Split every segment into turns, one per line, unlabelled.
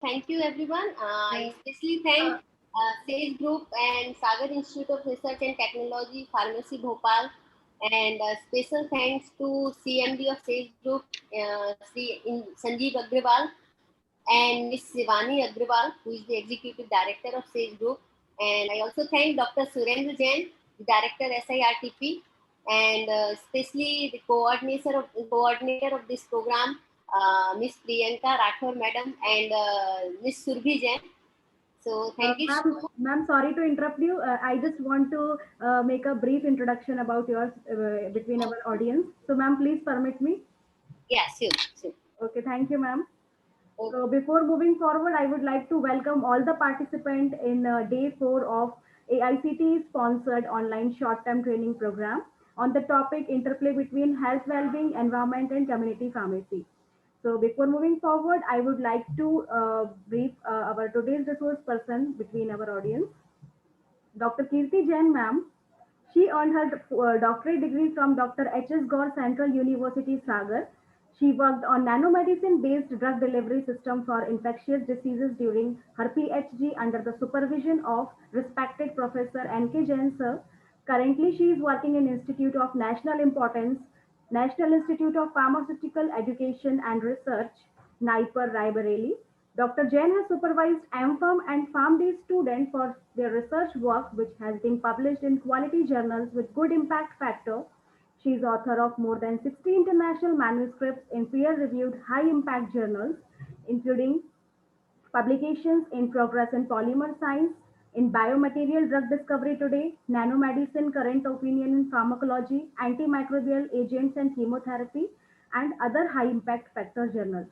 Thank you, everyone. I especially thank Sage Group and Sagar Institute of Research and Technology, Pharmacy Bhopal, and special thanks to CMD of Sage Group, Sanjeev Agrawal, and Miss Shivani Agrawal, who is the Executive Director of Sage Group. And I also thank Dr. Surendra Jain, the Director SIRTP, and especially the coordinator of this program, Miss Priyanka Rathore Madam and Miss Surbhi Jain. So thank you so much.
Ma'am, sorry to interrupt you. I just want to make a brief introduction about yours between our audience. So, ma'am, please permit me.
Yeah, sure, sure.
Okay, thank you, ma'am.
Okay.
So, before moving forward, I would like to welcome all the participants in day 4 of AICT sponsored online short-term training program on the topic interplay between health, well-being, environment, and community pharmacy. So, before moving forward, I would like to brief our today's resource person between our audience. Dr. Kirti Jain, ma'am, she earned her doctorate degree from Dr. H.S. Gore Central University, Sagar. She worked on nanomedicine-based drug delivery system for infectious diseases during her PhD under the supervision of respected Professor N.K. Jain, sir. Currently, she is working in Institute of National Importance, National Institute of Pharmaceutical Education and Research, NIPER, Raebareli. Dr. Jain has supervised MPharm and PharmD students for their research work, which has been published in quality journals with good impact factor. She is author of more than 60 international manuscripts in peer-reviewed high-impact journals, including publications in Progress in Polymer Science, in Biomaterial Drug Discovery Today, Nanomedicine Current Opinion in Pharmacology, Antimicrobial Agents and Chemotherapy, and other high-impact factor journals.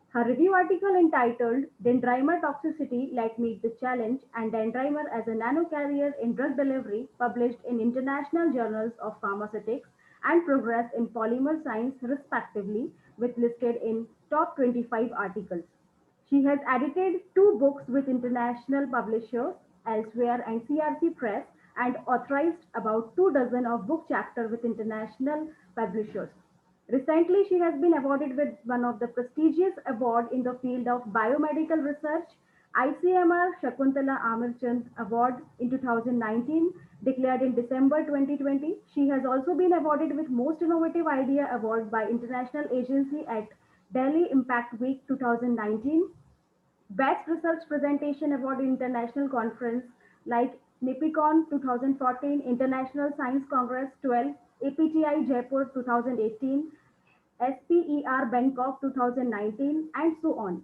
Her review article entitled Dendrimer Toxicity Like Meet the Challenge and Dendrimer as a Nanocarrier in Drug Delivery, published in International Journals of Pharmaceutics and Progress in Polymer Science, respectively, with listed in top 25 articles. She has edited two books with international publishers, Elsewhere and CRC Press, and authorized about 2 dozen of book chapters with international publishers. Recently, she has been awarded with one of the prestigious awards in the field of biomedical research, ICMR Shakuntala Amirchand Award in 2019, declared in December 2020. She has also been awarded with Most Innovative Idea Award by International Agency at Delhi Impact Week 2019, Best Research Presentation Award in International Conference like NIPICON 2014, International Science Congress 12, APTI Jaipur 2018, SPER Bangkok 2019, and so on.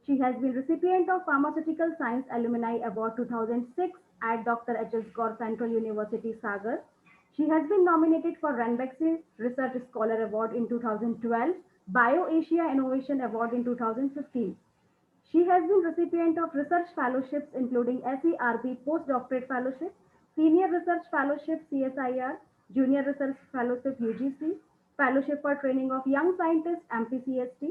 She has been recipient of Pharmaceutical Science Alumni Award 2006 at Dr. H.S. Gore Central University, Sagar. She has been nominated for Ranbaxy Research Scholar Award in 2012, BioAsia Innovation Award in 2015. She has been recipient of research fellowships including SERP Postdoctorate Fellowship, Senior Research Fellowship CSIR, Junior Research Fellowship UGC, Fellowship for Training of Young Scientists MPCST,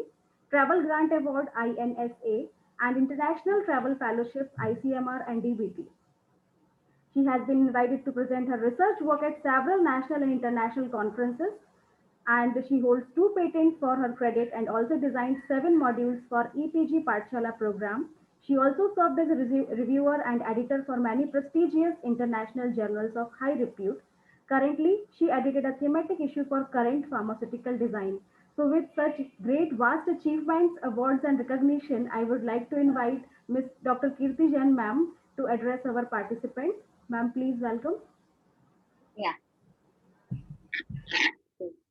Travel Grant Award INSA, and International Travel Fellowship ICMR and DBT. She has been invited to present her research work at several national and international conferences, and she holds two patents for her credit and also designed 7 modules for EPG Pathshala program. She also served as a reviewer and editor for many prestigious international journals of high repute. Currently, she edited a thematic issue for Current Pharmaceutical Design. So, with such great, vast achievements, awards, and recognition, I would like to invite Ms. Dr. Kirti Jain, ma'am, to address our participants. Ma'am, please welcome.
Yeah.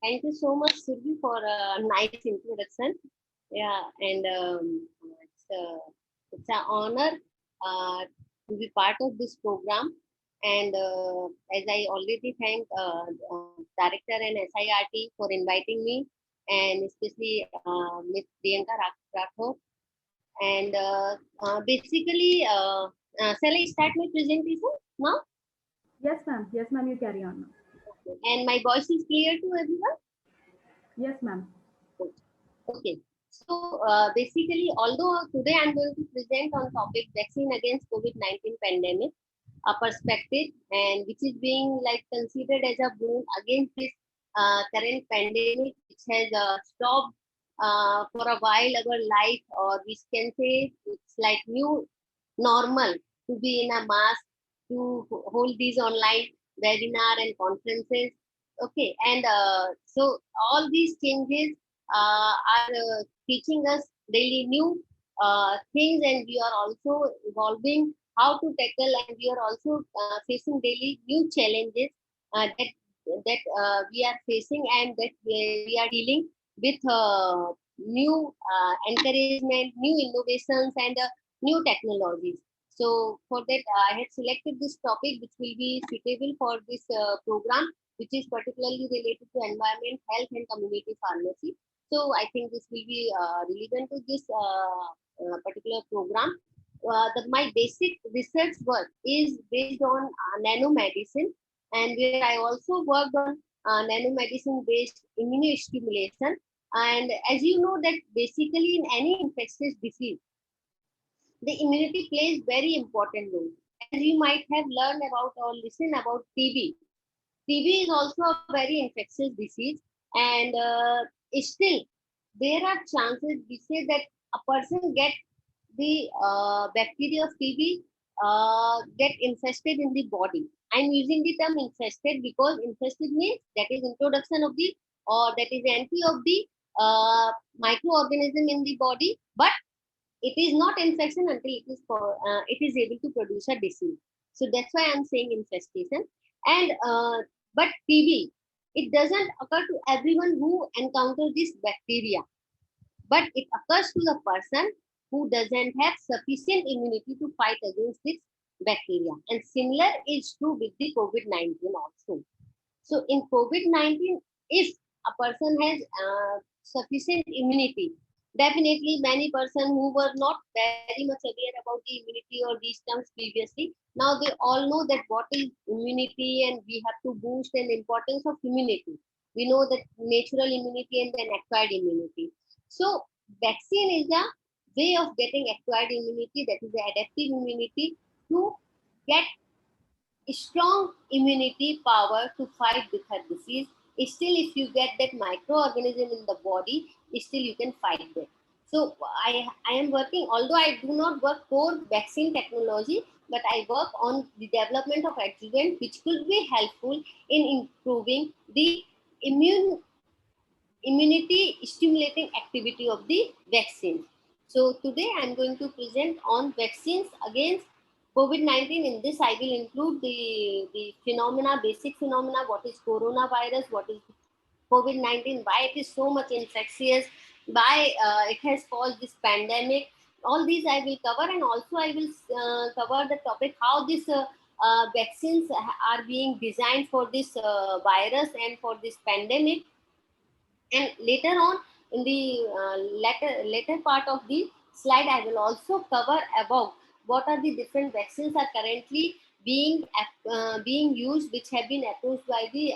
Thank you so much, Surbi, for a nice introduction. Yeah, and it's an honor to be part of this program. And as I already thank director and SIRT for inviting me, and especially Ms. Priyanka Rathore. And basically, shall I start my presentation now?
Yes, ma'am. Yes, ma'am, you carry on.
And my voice is clear to everyone?
Yes, ma'am.
Okay. So basically, although today I'm going to present on topic vaccine against COVID-19 pandemic, a perspective, and which is being like considered as a boon against this current pandemic, which has stopped for a while our life, or we can say it's like new normal to be in a mask, to hold these online webinar and conferences. Okay, and so all these changes are teaching us daily new things, and we are also evolving how to tackle, and we are also facing daily new challenges that we are facing, and that we are dealing with new encouragement, new innovations, and new technologies. So for that, I had selected this topic, which will be suitable for this program, which is particularly related to environment, health, and community pharmacy. So I think this will be relevant to this particular program. My basic research work is based on nanomedicine, and where I also worked on nanomedicine based immunostimulation. And as you know that basically in any infectious disease, the immunity plays very important role. As you might have learned about or listened about TB. TB is also a very infectious disease, and still there are chances we say that a person get the bacteria of TB get infested in the body. I'm using the term infested because infested means that is introduction of the, or that is entry of the microorganism in the body, but it is not infection until it is able to produce a disease. So that's why I'm saying infestation. And but TB, it doesn't occur to everyone who encounters this bacteria, but it occurs to the person who doesn't have sufficient immunity to fight against this bacteria. And similar is true with the COVID-19 also. So in COVID-19, if a person has sufficient immunity, definitely many persons who were not very much aware about the immunity or these terms previously, now they all know that what is immunity, and we have to boost and importance of immunity. We know that natural immunity and then acquired immunity. So vaccine is a way of getting acquired immunity, that is the adaptive immunity, to get strong immunity power to fight with her disease. Still, if you get that microorganism in the body, still you can fight them. So I am working, although I do not work for vaccine technology, but I work on the development of adjuvant which could be helpful in improving the immune immunity stimulating activity of the vaccine. So today I am going to present on vaccines against COVID-19. In this, I will include the phenomena, basic phenomena, what is coronavirus, what is COVID-19, why it is so much infectious, why it has caused this pandemic. All these I will cover, and also I will cover the topic how this vaccines are being designed for this virus and for this pandemic. And later on, in the later part of the slide, I will also cover about what are the different vaccines are currently being used, which have been approved by the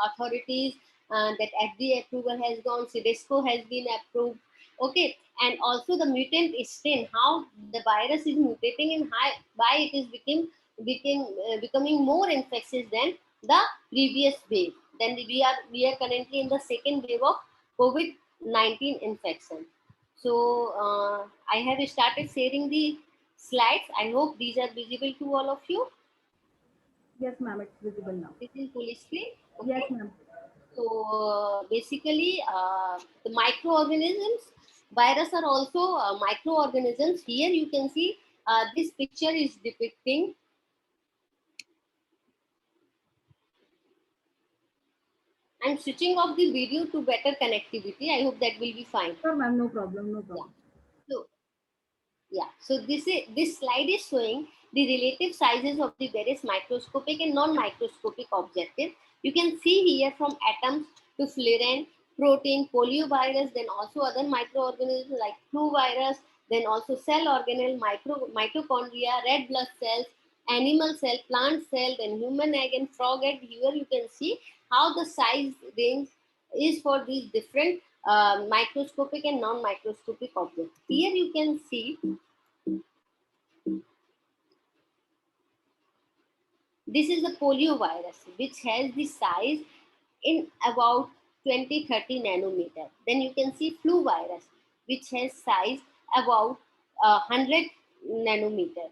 authorities. That FDA approval has gone, CDSCO has been approved. Okay, and also the mutant strain, how the virus is mutating and why it is becoming more infectious than the previous wave. Then we are currently in the second wave of COVID-19 infection. So I have started sharing the slides. I hope these are visible to all of you.
Yes, ma'am, it's visible now.
This is full screen.
Yes,
Okay.
ma'am.
So basically, the microorganisms, virus are also microorganisms. Here you can see this picture is depicting. I'm switching off the video to better connectivity. I hope that will be fine.
Sure, ma'am, no problem, no
Yeah.
problem.
So so this slide is showing the relative sizes of the various microscopic and non-microscopic objectives. You can see here from atoms to fluorine, protein, poliovirus, then also other microorganisms like flu virus, then also cell organelle, mitochondria, red blood cells, animal cell, plant cell, then human egg and frog egg. Here you can see how the size range is for these different microscopic and non-microscopic objects. Here you can see this is the polio virus, which has the size in about 20-30 nanometer. Then you can see flu virus, which has size about 100 nanometer.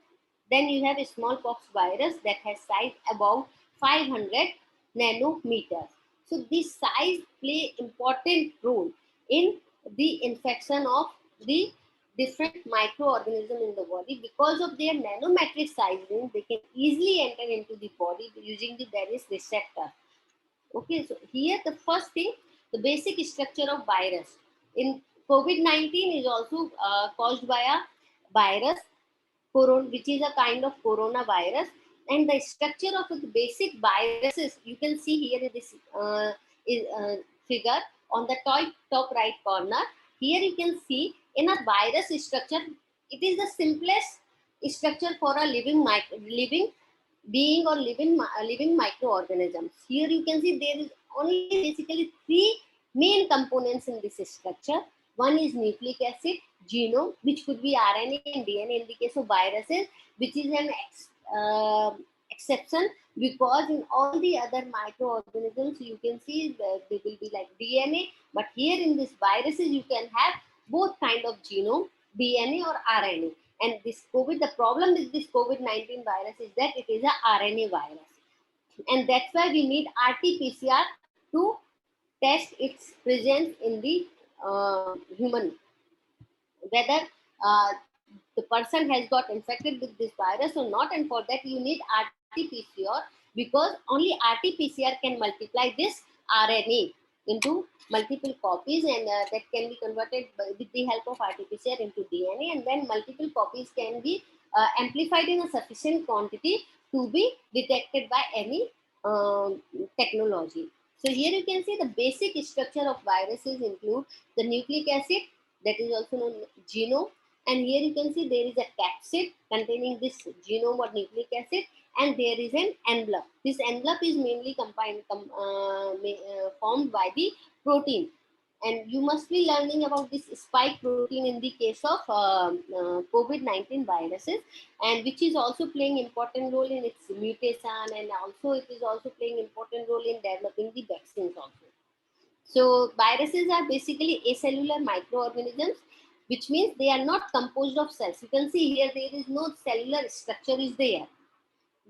Then you have a smallpox virus that has size about 500 nanometers. So this size play important role in the infection of the different microorganisms in the body. Because of their nanometric sizing, they can easily enter into the body using the various receptors. Okay, so here the first thing, the basic structure of virus in COVID-19 is also caused by a virus, which is a kind of coronavirus. And the structure of the basic viruses, you can see here in this figure on the top right corner. Here you can see in a virus structure, it is the simplest structure for a living being or living microorganisms. Here you can see there is only basically three main components in this structure. One is nucleic acid, genome, which could be RNA and DNA in the case of viruses, which is an exception, because in all the other microorganisms you can see that they will be like DNA, but here in this viruses you can have both kind of genome, DNA or RNA. And this COVID, the problem with this COVID-19 virus is that it is a RNA virus. And that's why we need RT-PCR to test its presence in the human, whether the person has got infected with this virus or not. And for that you need RT-PCR, because only RT-PCR can multiply this RNA into multiple copies, and that can be converted with the help of RT-PCR into DNA, and then multiple copies can be amplified in a sufficient quantity to be detected by any technology. So here you can see the basic structure of viruses include the nucleic acid, that is also known as genome, and here you can see there is a capsid containing this genome or nucleic acid, and there is an envelope. This envelope is mainly formed by the protein, and you must be learning about this spike protein in the case of COVID-19 viruses, and which is also playing important role in its mutation, and also it is also playing important role in developing the vaccines also. So viruses are basically acellular microorganisms, which means they are not composed of cells. You can see here there is no cellular structure is there.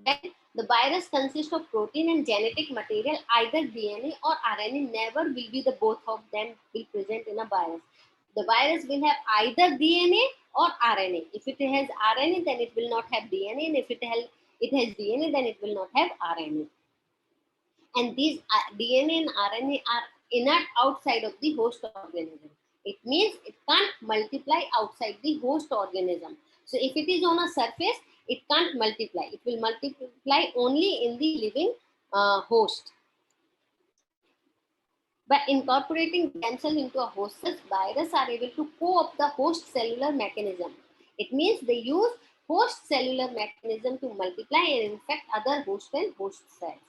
Then the virus consists of protein and genetic material, either DNA or RNA. Never will be the both of them will present in a virus. The virus will have either DNA or RNA. If it has RNA, then it will not have DNA, and if it has DNA, then it will not have RNA. And these DNA and RNA are inert outside of the host organism. It means it can't multiply outside the host organism. So if it is on a surface, it can't multiply. It will multiply only in the living host. By incorporating themselves into a host cell, viruses are able to co-opt the host cellular mechanism. It means they use host cellular mechanism to multiply and infect other host and host cells.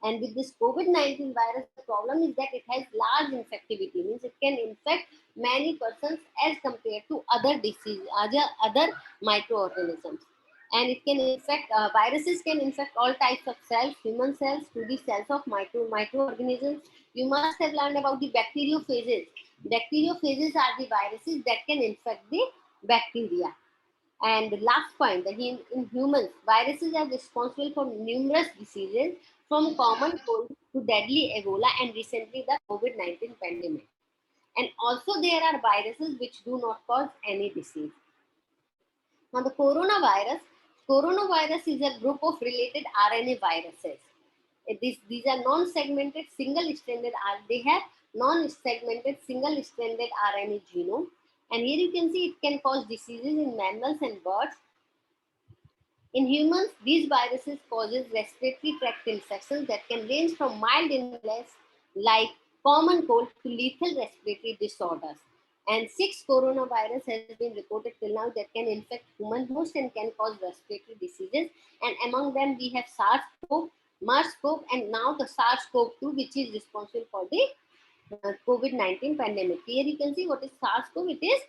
And with this COVID-19 virus, the problem is that it has large infectivity, means it can infect many persons as compared to other diseases, other microorganisms. And it can infect, viruses can infect all types of cells, human cells to the cells of microorganisms. You must have learned about the bacteriophages. Bacteriophages are the viruses that can infect the bacteria. And the last point, in humans, viruses are responsible for numerous diseases, from common cold to deadly Ebola, and recently the COVID-19 pandemic. And also there are viruses which do not cause any disease. Now the coronavirus is a group of related RNA viruses. These are non-segmented single-stranded, they have non-segmented single-stranded RNA genome. And here you can see it can cause diseases in mammals and birds. In humans, these viruses causes respiratory tract infections that can range from mild illness like common cold to lethal respiratory disorders. And 6 coronavirus has been reported till now that can infect human host and can cause respiratory diseases. And among them, we have SARS-CoV, MERS-CoV, and now the SARS-CoV-2, which is responsible for the COVID-19 pandemic. Here you can see what is SARS-CoV. It is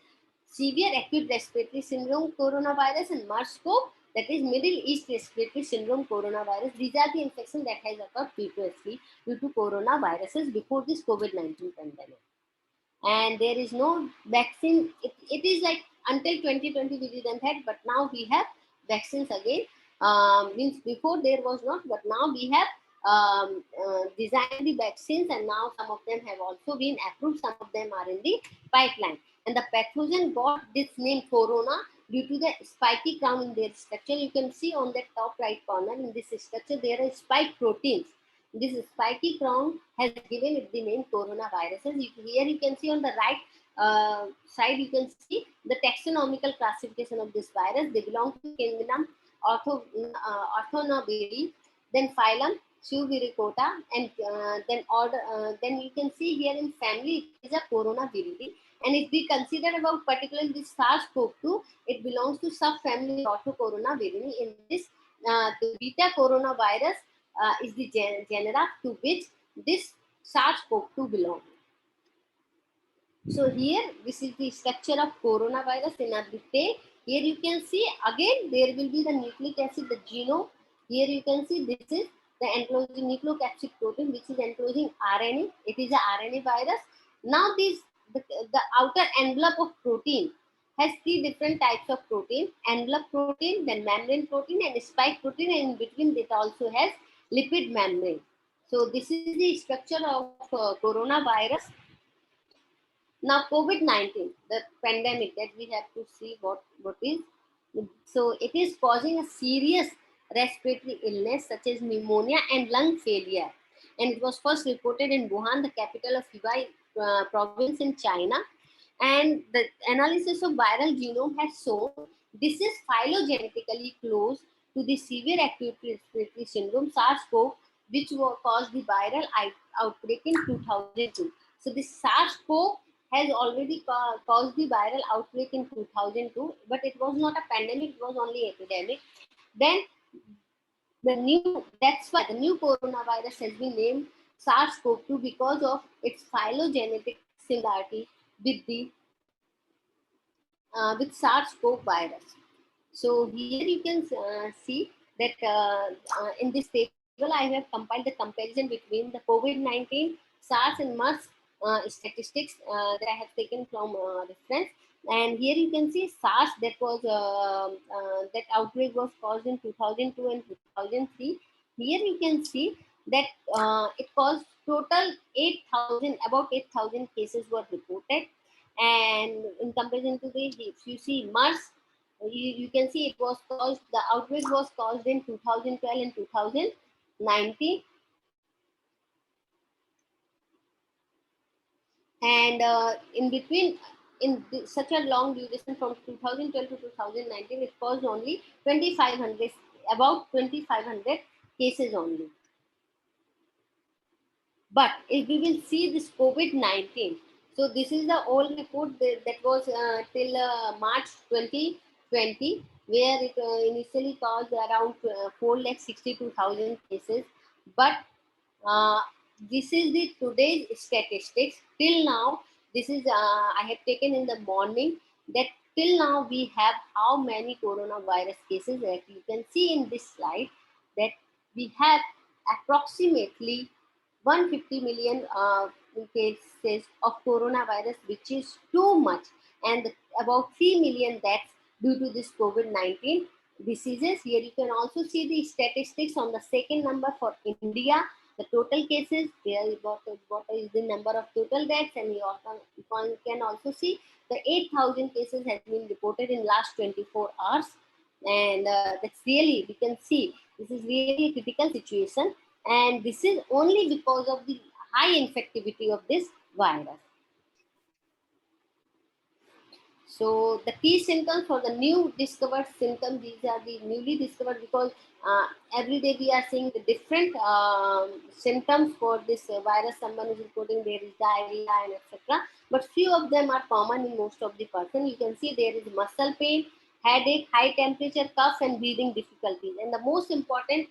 severe acute respiratory syndrome coronavirus, and MERS-CoV that is Middle East Respiratory Syndrome coronavirus. These are the infections that has occurred previously due to coronaviruses before this COVID-19 pandemic. And there is no vaccine. It is like until 2020 we didn't have, but now we have vaccines again. Means before there was not, but now we have designed the vaccines, and now some of them have also been approved. Some of them are in the pipeline. And the pathogen got this name corona due to the spiky crown in their structure. You can see on the top right corner in this structure there are spike proteins. This spiky crown has given it the name coronaviruses. Here you can see on the right side, you can see the taxonomical classification of this virus. They belong to kingdom Orthonobiri, then phylum Pseudoviricota, and then order. Then you can see here in family it is a Coronaviridae. And if we consider about particularly this SARS-CoV-2, it belongs to subfamily Orthocoronavirinae. In this, the beta coronavirus is the genera to which this SARS-CoV-2 belongs. So here, this is the structure of coronavirus in a detail. Here you can see again there will be the nucleic acid, the genome. Here you can see this is the enclosing nucleocapsid protein, which is enclosing RNA. It is a RNA virus. Now the outer envelope of protein has three different types of protein: envelope protein, then membrane protein, and spike protein, and in between it also has lipid membrane. So this is the structure of coronavirus. Now COVID-19, the pandemic that we have to see what is. So it is causing a serious respiratory illness such as pneumonia and lung failure. And it was first reported in Wuhan, the capital of Hubei province in China. And the analysis of viral genome has shown this is phylogenetically close to the severe acute respiratory syndrome SARS-CoV, which caused the viral outbreak in 2002. So this SARS-CoV has already caused the viral outbreak in 2002, but it was not a pandemic, it was only epidemic. Then that's why the new coronavirus has been named SARS-CoV-2 because of its phylogenetic similarity with the with SARS-CoV virus. So here you can see that in this table I have compiled the comparison between the COVID-19, SARS and MERS statistics that I have taken from reference. And here you can see SARS, that was that outbreak was caused in 2002 and 2003. Here you can see that it caused total 8,000, about 8,000 cases were reported. And in comparison to this, if you see MERS, you can see it was caused, the outbreak was caused in 2012 and 2019. And in between, such a long duration from 2012 to 2019, it caused only 2,500, about 2,500 cases only. But if we will see this COVID-19, so this is the old report that was till March 2020, where it initially caused around 4,62,000 cases. But this is the today's statistics. Till now, this is I have taken in the morning, that till now we have how many coronavirus cases. That you can see in this slide, that we have approximately 150 million cases of coronavirus, which is too much, and about 3 million deaths due to this COVID-19 diseases. Here you can also see the statistics on the second number for India, the total cases. There is what is the number of total deaths, and you can also see the 8,000 cases has been reported in last 24 hours. And that's really, we can see this is really a critical situation, and this is only because of the high infectivity of this virus. So the key symptoms for the new discovered symptoms, these are the newly discovered, because every day we are seeing the different symptoms for this virus. Someone is reporting there is diarrhea and etc. But few of them are common in most of the person. You can see there is muscle pain, headache, high temperature, cough, and breathing difficulties. And the most important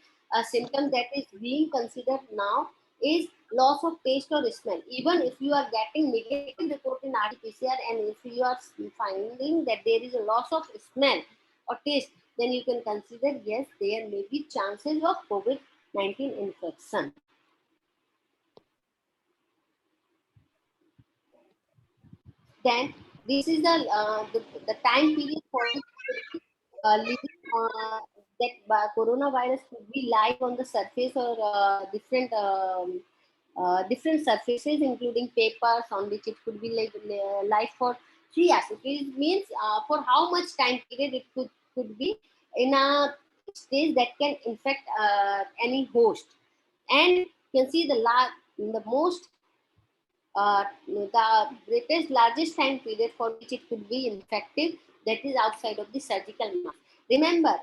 symptom that is being considered now is loss of taste or smell. Even if you are getting negative report in RT-PCR, and if you are finding that there is a loss of smell or taste, then you can consider, yes, there may be chances of COVID-19 infection. Then this is the time period for which living that coronavirus could be live on the surface or different surfaces, including papers on which it could be live for 3 hours. It means for how much time period it could be in a stage that can infect any host. And you can see the most the greatest largest time period for which it could be infective, that is outside of the surgical mask. Remember,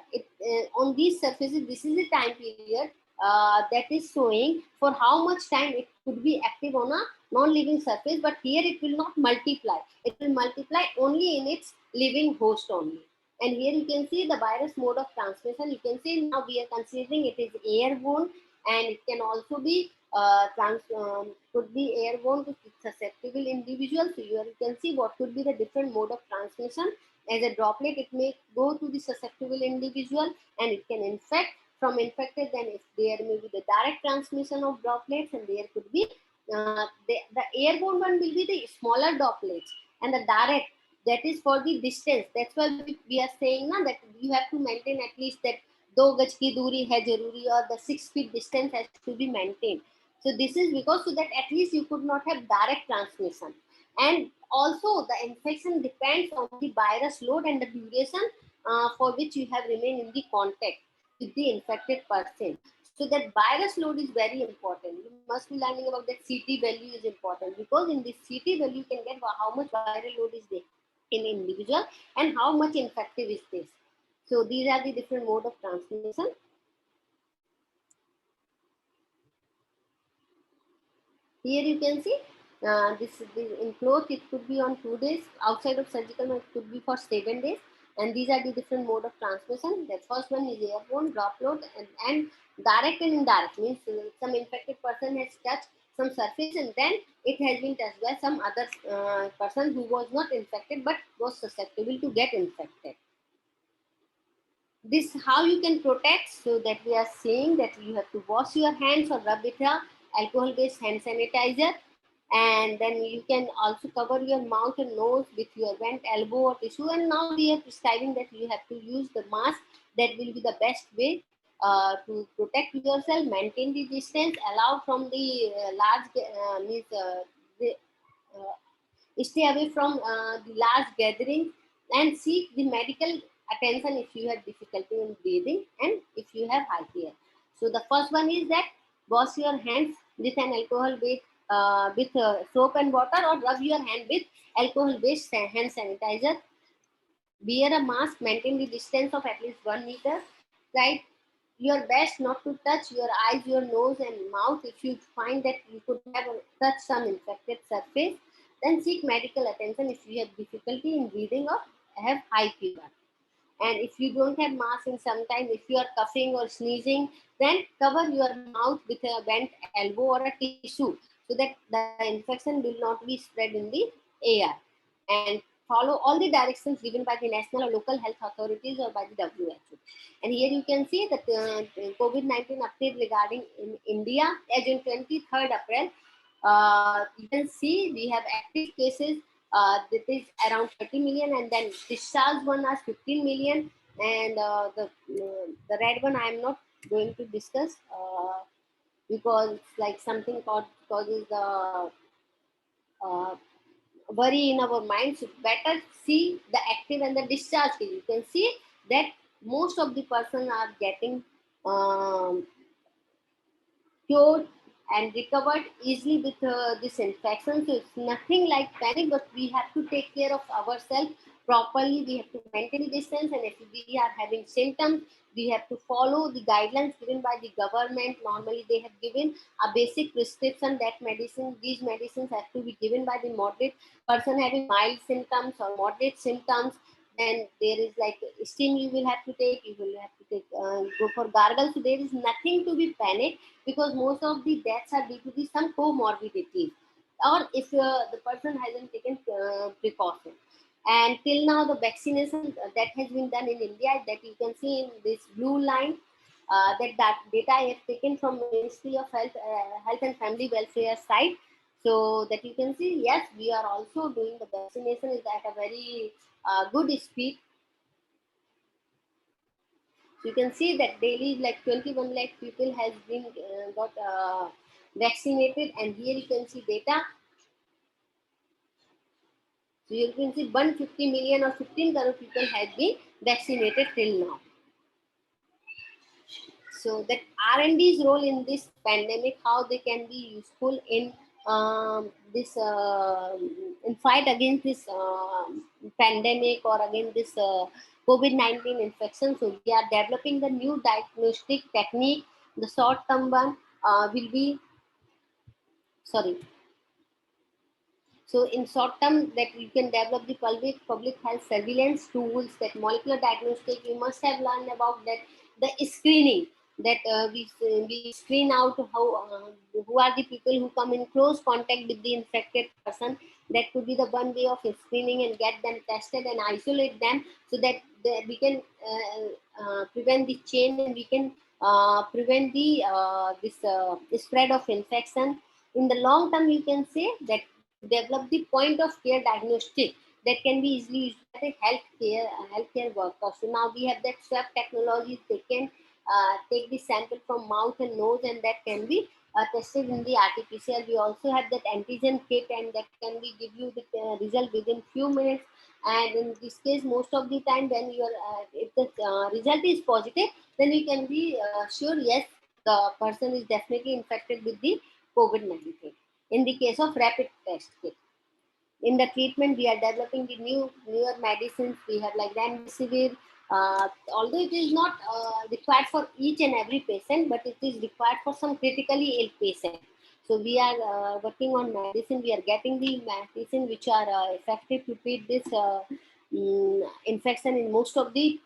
on these surfaces, this is the time period that is showing for how much time it could be active on a non-living surface, but here it will not multiply. It will multiply only in its living host only. And here you can see the virus mode of transmission. You can see now we are considering it is airborne, and it can also be could be airborne to susceptible individuals. So you can see what could be the different mode of transmission. As a droplet, it may go to the susceptible individual and it can infect. From infected, then if there may be the direct transmission of droplets, and there could be the airborne one will be the smaller droplets, and the direct, that is for the distance. That's why we are saying now that you have to maintain at least that 2 गज की दूरी है जरूरी, or the 6 feet distance has to be maintained. So this is because so that at least you could not have direct transmission. And also the infection depends on the virus load and the duration for which you have remained in the contact with the infected person. So that virus load is very important. You must be learning about that CT value is important, because in this CT value you can get how much viral load is there in individual and how much infective is this. So these are the different mode of transmission. Here you can see this in cloth it could be on 2 days, outside of surgical it could be for 7 days, and these are the different mode of transmission. The first one is airborne, droplet, and direct and indirect, means some infected person has touched some surface and then it has been touched by some other person who was not infected but was susceptible to get infected. This how you can protect, so that we are saying that you have to wash your hands or rub with a alcohol based hand sanitizer, and then you can also cover your mouth and nose with your bent elbow or tissue. And now we are prescribing that you have to use the mask. That will be the best way to protect yourself, maintain the distance, allow from the large means the, stay away from the large gatherings, and seek the medical attention if you have difficulty in breathing and if you have high fever. So the first one is that wash your hands with an alcohol based with soap and water, or rub your hand with alcohol based hand sanitizer. Wear a mask, maintain the distance of at least 1 meter. Try your best not to touch your eyes, your nose and mouth. If you find that you could have touched some infected surface, then seek medical attention if you have difficulty in breathing or have high fever. And if you don't have mask, and sometimes if you are coughing or sneezing, then cover your mouth with a bent elbow or a tissue, so that the infection will not be spread in the air. And follow all the directions given by the national or local health authorities or by the WHO. And here you can see that COVID-19 update regarding in India as in 23rd April. You can see we have active cases that is around 30 million, and then discharged one as 15 million, and the red one I am not going to discuss because it's like something causes the uh, worry in our minds. So better see the active and the discharge case. You can see that most of the person are getting um, cured and recovered easily with this infection. So it's nothing like panic, but we have to take care of ourselves properly. We have to maintain the distance, and if we are having symptoms, we have to follow the guidelines given by the government. Normally, they have given a basic prescription that these medicines have to be given by the moderate person having mild symptoms or moderate symptoms. Then there is like steam you will have to take. You will have to take go for gargle. So there is nothing to be panic, because most of the deaths are due to some comorbidity, or if the person hasn't taken precaution. And till now, the vaccination that has been done in India, that you can see in this blue line, that data I have taken from Ministry of Health and Family Welfare site. So that you can see, yes, we are also doing the vaccination is at a very good speed. You can see that daily like 21 lakh people has been got vaccinated, and here you can see data. So you can see 150 million or 15 crore people have been vaccinated till now. So that R&D's role in this pandemic, how they can be useful in this in fight against this pandemic or against this COVID-19 infection. So we are developing the new diagnostic technique. The short-term one will be sorry. So in short term, that we can develop the public health surveillance tools, that molecular diagnostic. You must have learned about that, the screening, that we screen out who are the people who come in close contact with the infected person. That could be the one way of screening and get them tested and isolate them, so that we can prevent the chain, and we can prevent the spread of infection. In the long term, you can say that develop the point of care diagnostic that can be easily used by the healthcare workers. So now we have that swab technology. They can take the sample from mouth and nose, and that can be tested in the RT-PCR. We also have that antigen kit, and that can be give you the result within few minutes. And in this case, most of the time, when your if the result is positive, then we can be sure, yes, the person is definitely infected with the COVID-19. In the case of rapid test kit, in the treatment, we are developing the newer medicines. We have like remdesivir. Although it is not required for each and every patient, but it is required for some critically ill patient. So we are working on medicine. We are getting the medicine which are effective to treat this infection in most of the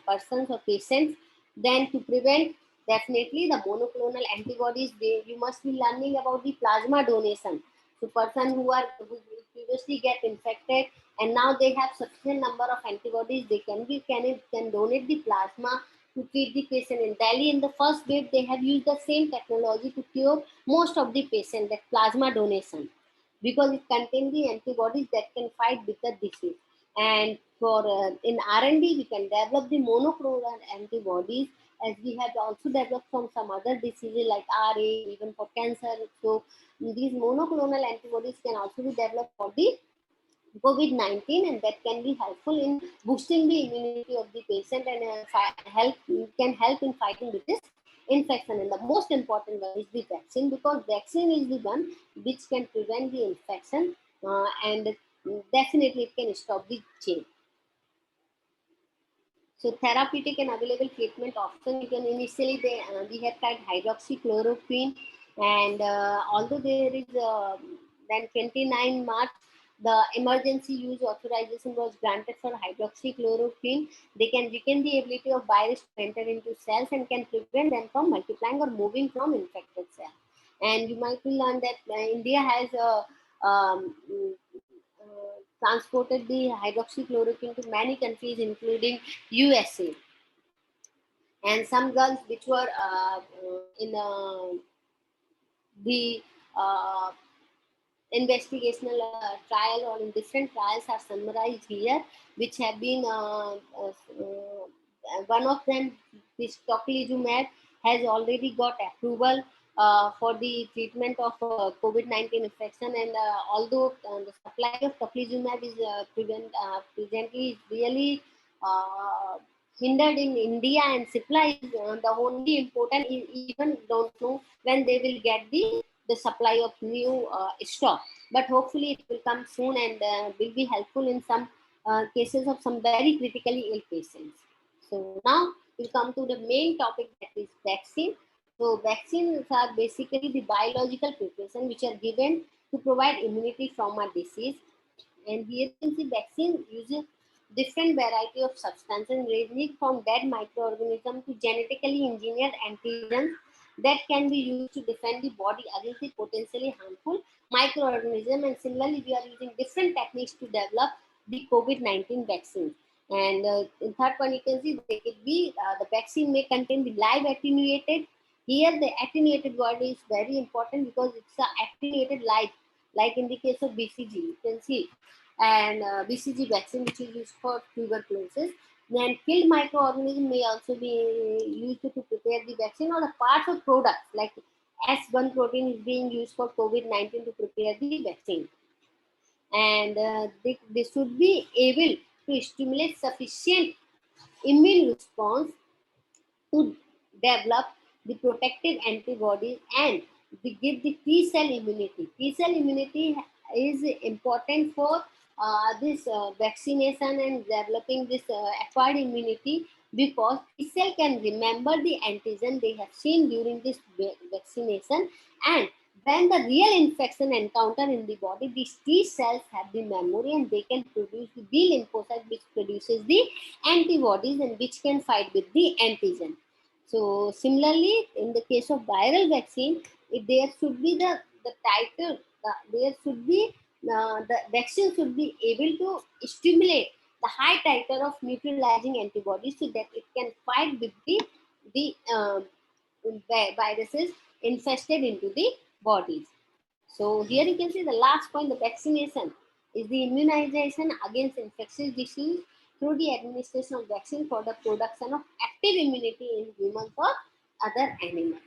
persons or patients. Then to prevent, definitely the monoclonal antibodies. You must be learning about the plasma donation. So person who previously get infected, and now they have sufficient number of antibodies, they can donate the plasma to treat the patient. In Delhi, in the first wave, they have used the same technology to cure most of the patient, that plasma donation, because it contains the antibodies that can fight with the disease. And for in R&D, we can develop the monoclonal antibodies, as we have also developed from some other diseases like RA, even for cancer. So these monoclonal antibodies can also be developed for the COVID-19, and that can be helpful in boosting the immunity of the patient, and can help in fighting with this infection. And the most important one is the vaccine, because vaccine is the one which can prevent the infection, and definitely it can stop the chain. So therapeutic and available treatment option, you can initially we have tried hydroxychloroquine, and although there is then 29 March, the emergency use authorization was granted for hydroxychloroquine. They can weaken the ability of virus to enter into cells and can prevent them from multiplying or moving from infected cells. And you might learn that India has a transported the hydroxychloroquine to many countries, including USA. And some girls which were in the investigational trial or in different trials are summarized here, which have been one of them, this tocilizumab, has already got approval for the treatment of COVID-19 infection. And although the supply of tocilizumab is presently really hindered in India, and supply is the only important, even don't know when they will get the supply of new stock. But hopefully it will come soon, and will be helpful in some cases of some very critically ill patients. So now we'll come to the main topic, that is vaccine. So vaccines are basically the biological preparation which are given to provide immunity from a disease. And here you can see vaccine uses different variety of substances ranging from dead microorganisms to genetically engineered antigens that can be used to defend the body against the potentially harmful microorganism. And similarly, we are using different techniques to develop the COVID-19 vaccine. And in third one, you can see they could be the vaccine may contain the live attenuated. Here, the attenuated word is very important because it's a attenuated live, like in the case of BCG, you can see, and BCG vaccine, which is used for tuberculosis. Then killed microorganism may also be used to prepare the vaccine, or the parts of products like S1 protein is being used for COVID-19 to prepare the vaccine. And they should be able to stimulate sufficient immune response to develop the protective antibodies and they give the T cell immunity. T cell immunity is important for this vaccination and developing this acquired immunity, because T cell can remember the antigen they have seen during this vaccination, and when the real infection encounter in the body, these T cells have the memory and they can produce the B lymphocyte, which produces the antibodies and which can fight with the antigen. So similarly, in the case of viral vaccine, there should be the titer, there should be the vaccine should be able to stimulate the high titer of neutralizing antibodies so that it can fight with the viruses infested into the bodies. So here you can see the last point, the vaccination is the immunization against infectious disease through the administration of vaccine for the production of active immunity in humans or other animals.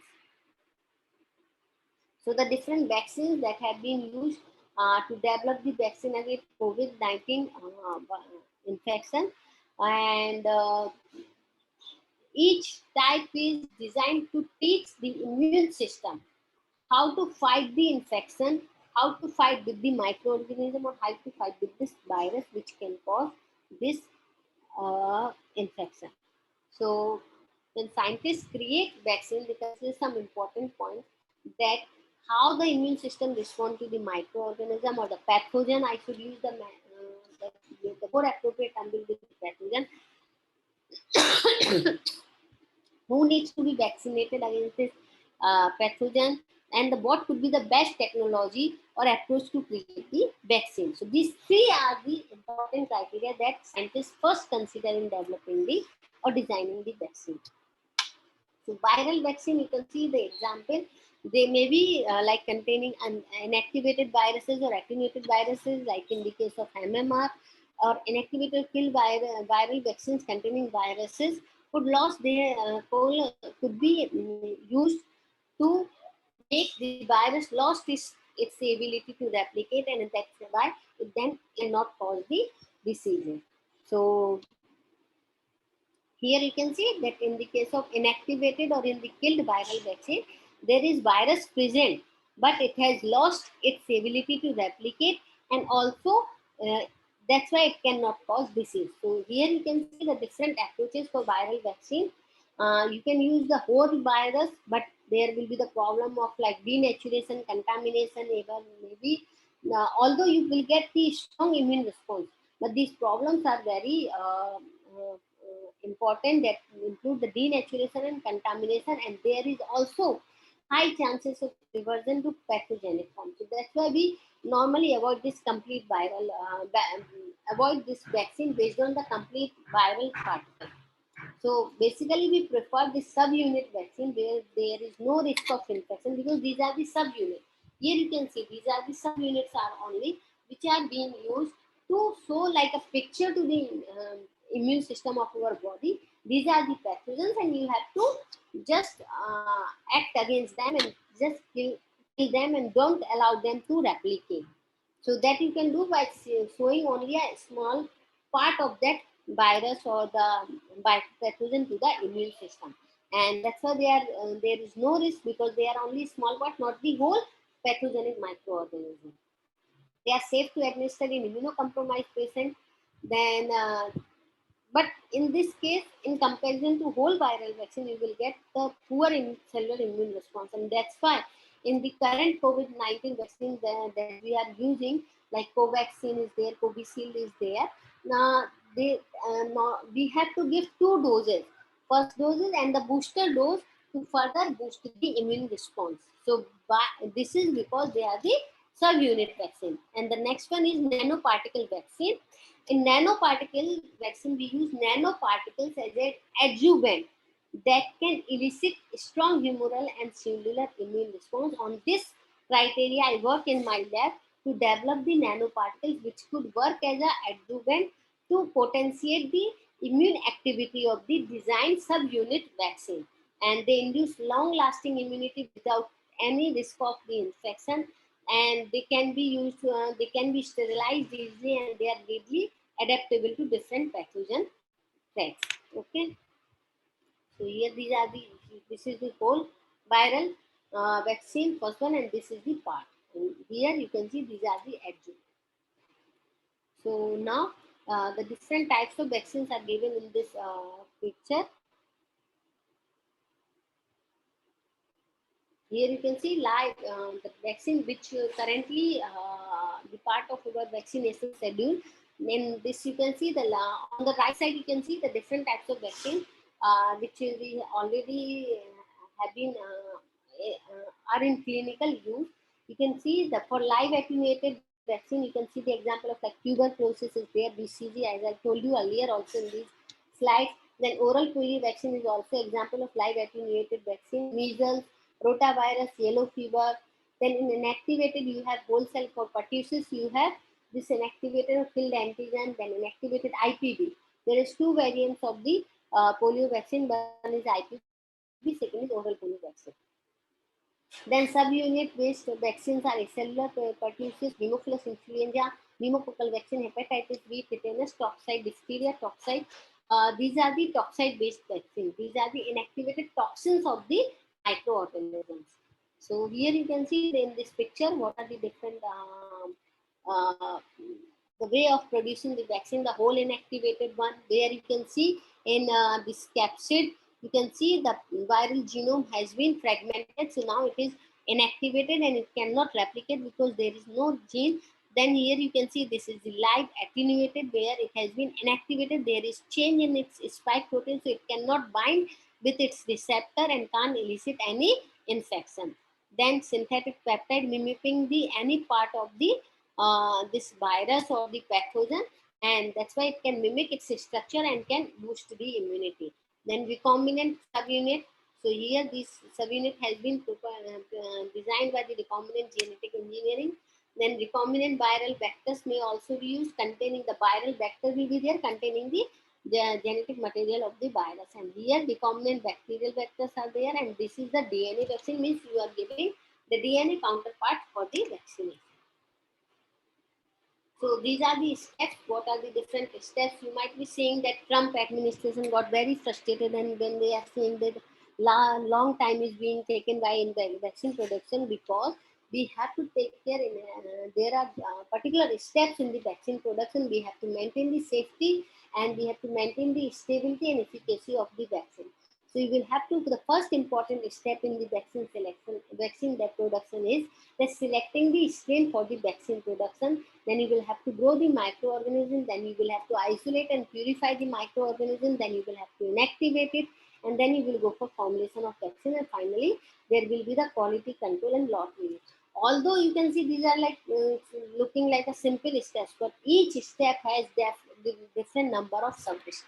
So the different vaccines that have been used to develop the vaccine against COVID-19 infection, and each type is designed to teach the immune system how to fight the infection, how to fight with the microorganism, or how to fight with this virus which can cause this infection. So when scientists create vaccine, they consider some important points, that how the immune system respond to the microorganism or the pathogen. I should use the more appropriate term will be pathogen. Who needs to be vaccinated against this pathogen, and what could be the best technology or approach to create the vaccine. So these three are the important criteria that scientists first consider in developing the or designing the vaccine. So viral vaccine, you can see the example. They may be like containing inactivated viruses or attenuated viruses, like in the case of MMR, or inactivated kill viral vaccines containing viruses could lose their could be used to make the virus lost its ability to replicate, and that's why it then cannot cause the disease. So here you can see that in the case of inactivated or in the killed viral vaccine, there is virus present, but it has lost its ability to replicate, and also that's why it cannot cause disease. So here you can see the different approaches for viral vaccine. You can use the whole virus, but there will be the problem of like denaturation, contamination, even maybe. Although you will get the strong immune response, but these problems are very important, that include the denaturation and contamination, and there is also high chances of reversion to pathogenic form. So that's why we normally avoid this complete viral, avoid this vaccine based on the complete viral particle. So basically, we prefer the subunit vaccine where there is no risk of infection, because these are the subunits. Here you can see these are the subunits are only which are being used to show like a picture to the immune system of our body. These are the pathogens, and you have to just act against them and just kill them and don't allow them to replicate. So that you can do by showing only a small part of that virus or the pathogen to the immune system, and that's why there is no risk, because they are only small part, not the whole pathogenic microorganism. They are safe to administer in immunocompromised patient. Then but in this case, in comparison to whole viral vaccine, you will get the poor cellular immune response, and that's why in the current COVID-19 vaccine that we are using, like Covaxin is there, Covishield is there. Now now we have to give two doses, first doses and the booster dose, to further boost the immune response. So this is because they are the subunit vaccine, and the next one is nanoparticle vaccine. In nanoparticle vaccine, we use nanoparticles as an adjuvant that can elicit strong humoral and cellular immune response. On this criteria, I work in my lab to develop the nanoparticles which could work as an adjuvant to potentiate the immune activity of the designed subunit vaccine, and they induce long lasting immunity without any risk of the infection, and they can be used they can be sterilized easily, and they are readily adaptable to different pathogen threats. Okay, so here these are the, this is the whole viral vaccine first one, and this is the part, and here you can see these are the adjuvant. So now the different types of vaccines are given in this picture. Here you can see live the vaccine which currently the part of our vaccination schedule. Then this you can see the on the right side you can see the different types of vaccine which is already have been are in clinical use. You can see that for live attenuated vaccine, you can see the example of like tuberculosis is there, BCG, as I told you earlier also in these slides. Then oral polio vaccine is also example of live attenuated vaccine. Measles, rotavirus, yellow fever. Then in inactivated, you have whole cell for pertussis, you have this inactivated or killed antigen, then inactivated IPV. There is two variants of the polio vaccine. One is IPV, second is oral polio vaccine. Then subunit based vaccines are acellular pertussis, Haemophilus influenza, pneumococcal vaccine, hepatitis B, tetanus, toxoid, diphtheria, toxoid. These are the toxoid based vaccines. These are the inactivated toxins of the microorganisms. So here you can see in this picture what are the different the way of producing the vaccine, the whole inactivated one. There you can see in this capsid, you can see the viral genome has been fragmented. So now it is inactivated and it cannot replicate because there is no gene. Then here you can see this is the live attenuated where it has been inactivated. There is change in its spike protein, so it cannot bind with its receptor and can't elicit any infection. Then synthetic peptide mimicking the any part of the this virus or the pathogen, and that's why it can mimic its structure and can boost the immunity. Then recombinant subunit. So here this subunit has been designed by the recombinant genetic engineering. Then recombinant viral vectors may also be used, containing the viral vector will be there containing the genetic material of the virus. And here recombinant bacterial vectors are there, and this is the DNA vaccine, means you are giving the DNA counterpart for the vaccination. So these are the steps. What are the different steps? You might be saying that Trump administration got very frustrated, and when they are saying that long time is being taken by in the vaccine production, because we have to take care. There are particular steps in the vaccine production. We have to maintain the safety, and we have to maintain the stability and efficacy of the vaccine. So you will have to. The first important step in the vaccine selection, vaccine that production is that selecting the strain for the vaccine production. Then you will have to grow the microorganism, then you will have to isolate and purify the microorganism, then you will have to inactivate it, and then you will go for formulation of vaccine, and finally there will be the quality control and lot release. Although you can see these are like looking like a simple steps, but each step has different number of sub steps.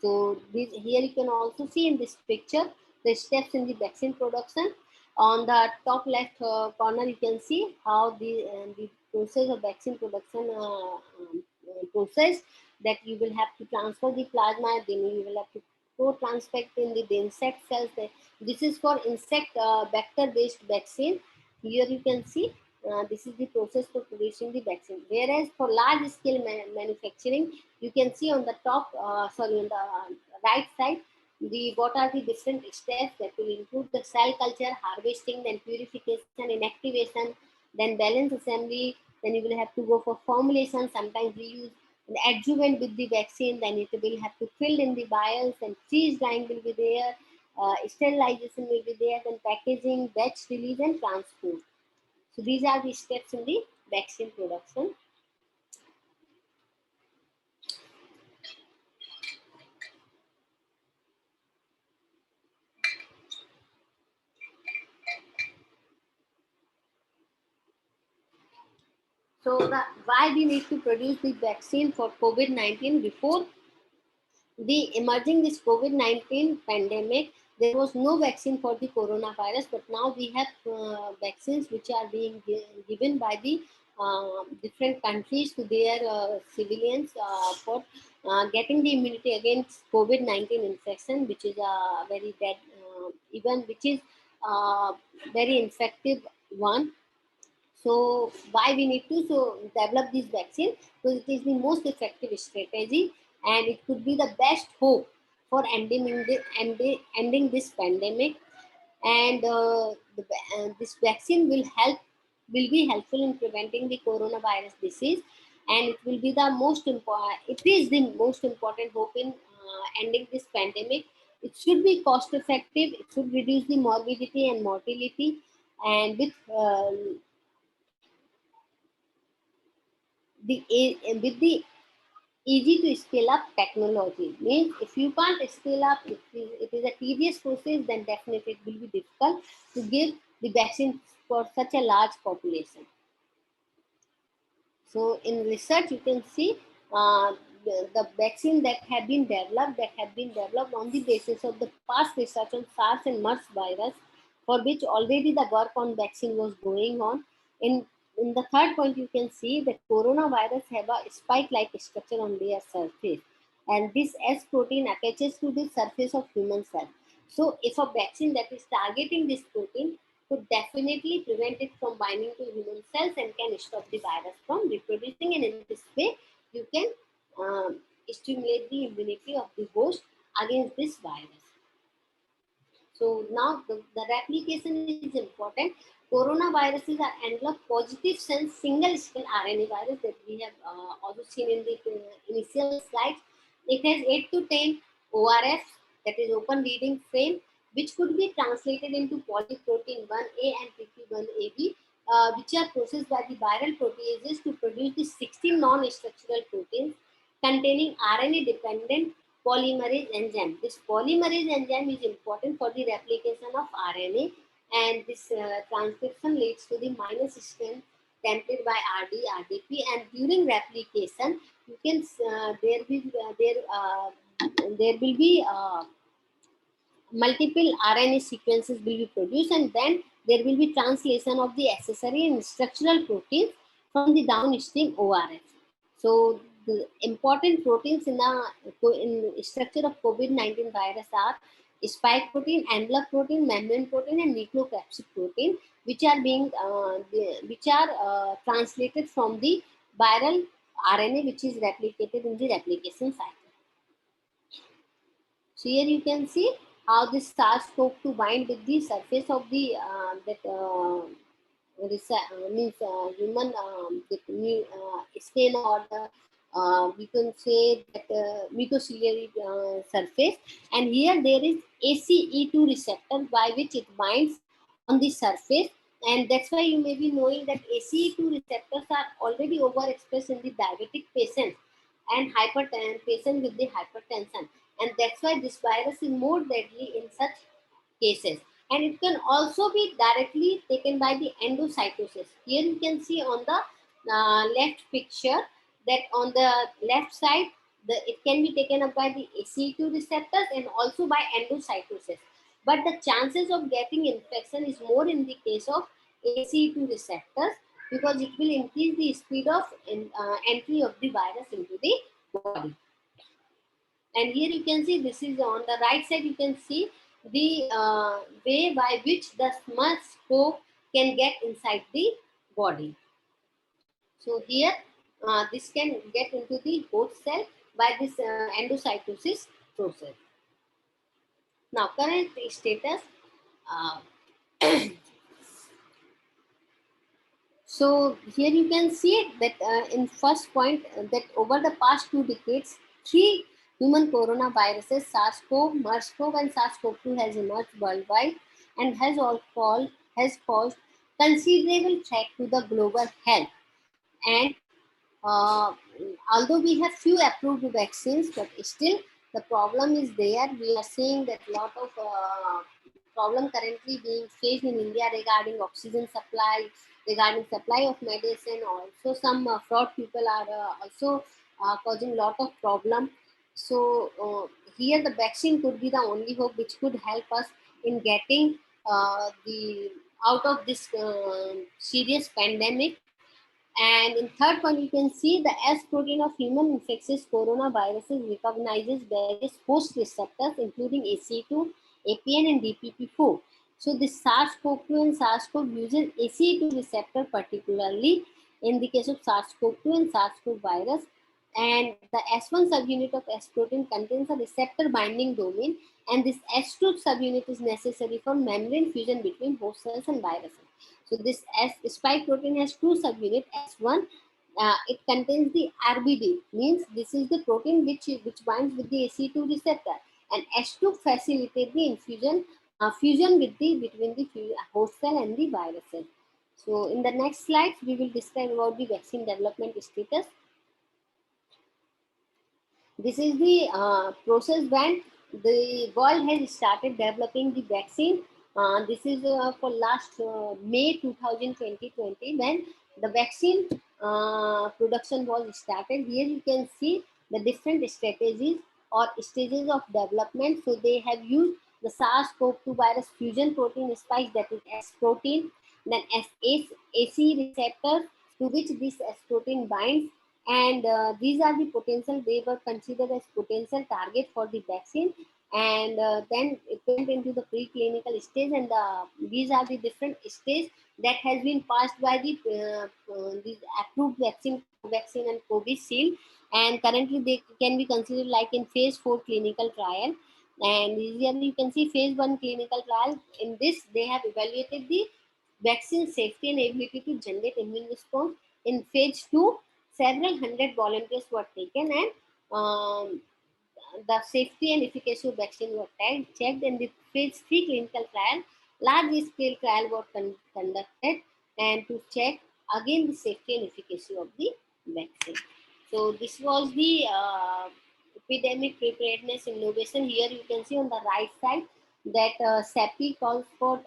So here you can also see in this picture the steps in the vaccine production. On the top left corner, you can see how the process of vaccine production process, that you will have to transfer the plasma, then you will have to co-transfect in the insect cells. This is for insect vector-based vaccine. Here you can see this is the process for producing the vaccine. Whereas for large scale manufacturing, you can see on the top, sorry, on the right side, what are the different steps that will include the cell culture, harvesting, then purification, inactivation, then balance assembly. Then you will have to go for formulation. Sometimes we use an adjuvant with the vaccine. Then it will have to fill in the vials, and freeze drying will be there. Sterilization will be there. Then packaging, batch release, and transport. So these are the steps in the vaccine production. So why we need to produce the vaccine for COVID-19? Before the emerging this COVID-19 pandemic, there was no vaccine for the coronavirus, but now we have vaccines which are being given by the different countries to their civilians for getting the immunity against COVID-19 infection, which is a very dead, even which is very infective one. So why we need to develop this vaccine? Because it is the most effective strategy, and it could be the best hope for ending this pandemic. And this vaccine will be helpful in preventing the coronavirus disease, and it will be the most important. It is the most important hope in ending this pandemic. It should be cost effective. It should reduce the morbidity and mortality, and with the easy to scale up technology. Means if you can't scale up, it is a tedious process, then definitely it will be difficult to give the vaccine for such a large population. So in research, you can see the vaccine that have been developed on the basis of the past research on SARS and MERS virus, for which already the work on vaccine was going on. In the third point, you can see that coronavirus have a spike-like structure on their surface, and this S protein attaches to the surface of human cell. So if a vaccine that is targeting this protein could definitely prevent it from binding to human cells and can stop the virus from reproducing, and in this way you can stimulate the immunity of the host against this virus. So now the replication is important. Coronaviruses are enveloped positive sense single strand RNA virus that we have also seen in the initial slides. It has 8 to 10 ORFs, that is open reading frame, which could be translated into polyprotein 1A and PP1AB, which are processed by the viral proteases to produce the 16 non-structural proteins containing RNA-dependent polymerase enzyme. This polymerase enzyme is important for the replication of RNA, and this transcription leads to the minus strand tempted by RD, RDP, and during replication, you can there will be multiple RNA sequences will be produced, and then there will be translation of the accessory and structural proteins from the downstream ORF. So the important proteins in the structure of COVID-19 virus are spike protein, envelope protein, membrane protein, and nucleocapsid protein, which are being translated from the viral RNA, which is replicated in the replication cycle. So here you can see how this SARS-CoV-2 bind with the surface of the means human skin, or the we can say that mucociliary surface, and here there is ACE2 receptor by which it binds on the surface, and that's why you may be knowing that ACE2 receptors are already overexpressed in the diabetic patients and patient with the hypertension, and that's why this virus is more deadly in such cases. And it can also be directly taken by the endocytosis. Here you can see on the left picture that on the left side, it can be taken up by the ACE2 receptors and also by endocytosis. But the chances of getting infection is more in the case of ACE2 receptors, because it will increase the speed of entry of the virus into the body. And here you can see, this is on the right side, you can see the way by which the SMERS-CoV can get inside the body. So here this can get into the host cell by this endocytosis process. Now current status. Uh, So here you can see that in first point that over the past 2 decades, 3 human coronaviruses, SARS-CoV, MERS-CoV, and SARS-CoV-2 has emerged worldwide and has caused considerable threat to the global health. And although we have few approved vaccines, but still the problem is there. We are seeing that a lot of problem currently being faced in India regarding oxygen supply, regarding supply of medicine. Also, some fraud people are also causing a lot of problem. So here the vaccine could be the only hope which could help us in getting the out of this serious pandemic. And in third one, you can see the S protein of human infectious coronaviruses recognizes various host receptors, including ACE2, APN, and DPP4. So this SARS-CoV-2 and SARS-CoV uses ACE2 receptor particularly in the case of SARS-CoV-2 and SARS-CoV virus. And the S1 subunit of S protein contains a receptor binding domain, and this S2 subunit is necessary for membrane fusion between host cells and viruses. So this S spike protein has two subunits. S1, it contains the RBD, means this is the protein which binds with the ACE2 receptor, and S2 facilitates the infusion fusion with the between the host cell and the viruses. So in the next slides, we will describe about the vaccine development status. This is the process when the world has started developing the vaccine. This is for last May 2020 when the vaccine production was started. Here you can see the different strategies or stages of development. So they have used the SARS-CoV-2 virus fusion protein spike, that is S protein, then AC receptors to which this S protein binds, and these are the potential, they were considered as potential target for the vaccine. And then it went into the preclinical stage, and these are the different stages that has been passed by these approved vaccine and Covishield, and currently they can be considered like in phase 4 clinical trial. And here you can see phase 1 clinical trial. In this, they have evaluated the vaccine safety and ability to generate immune response. In phase 2, several hundred volunteers were taken, and the safety and efficacy of vaccine were checked. In the phase 3 clinical trial, large scale trial was conducted and to check again the safety and efficacy of the vaccine. So this was the epidemic preparedness innovation. Here you can see on the right side that CEPI calls for,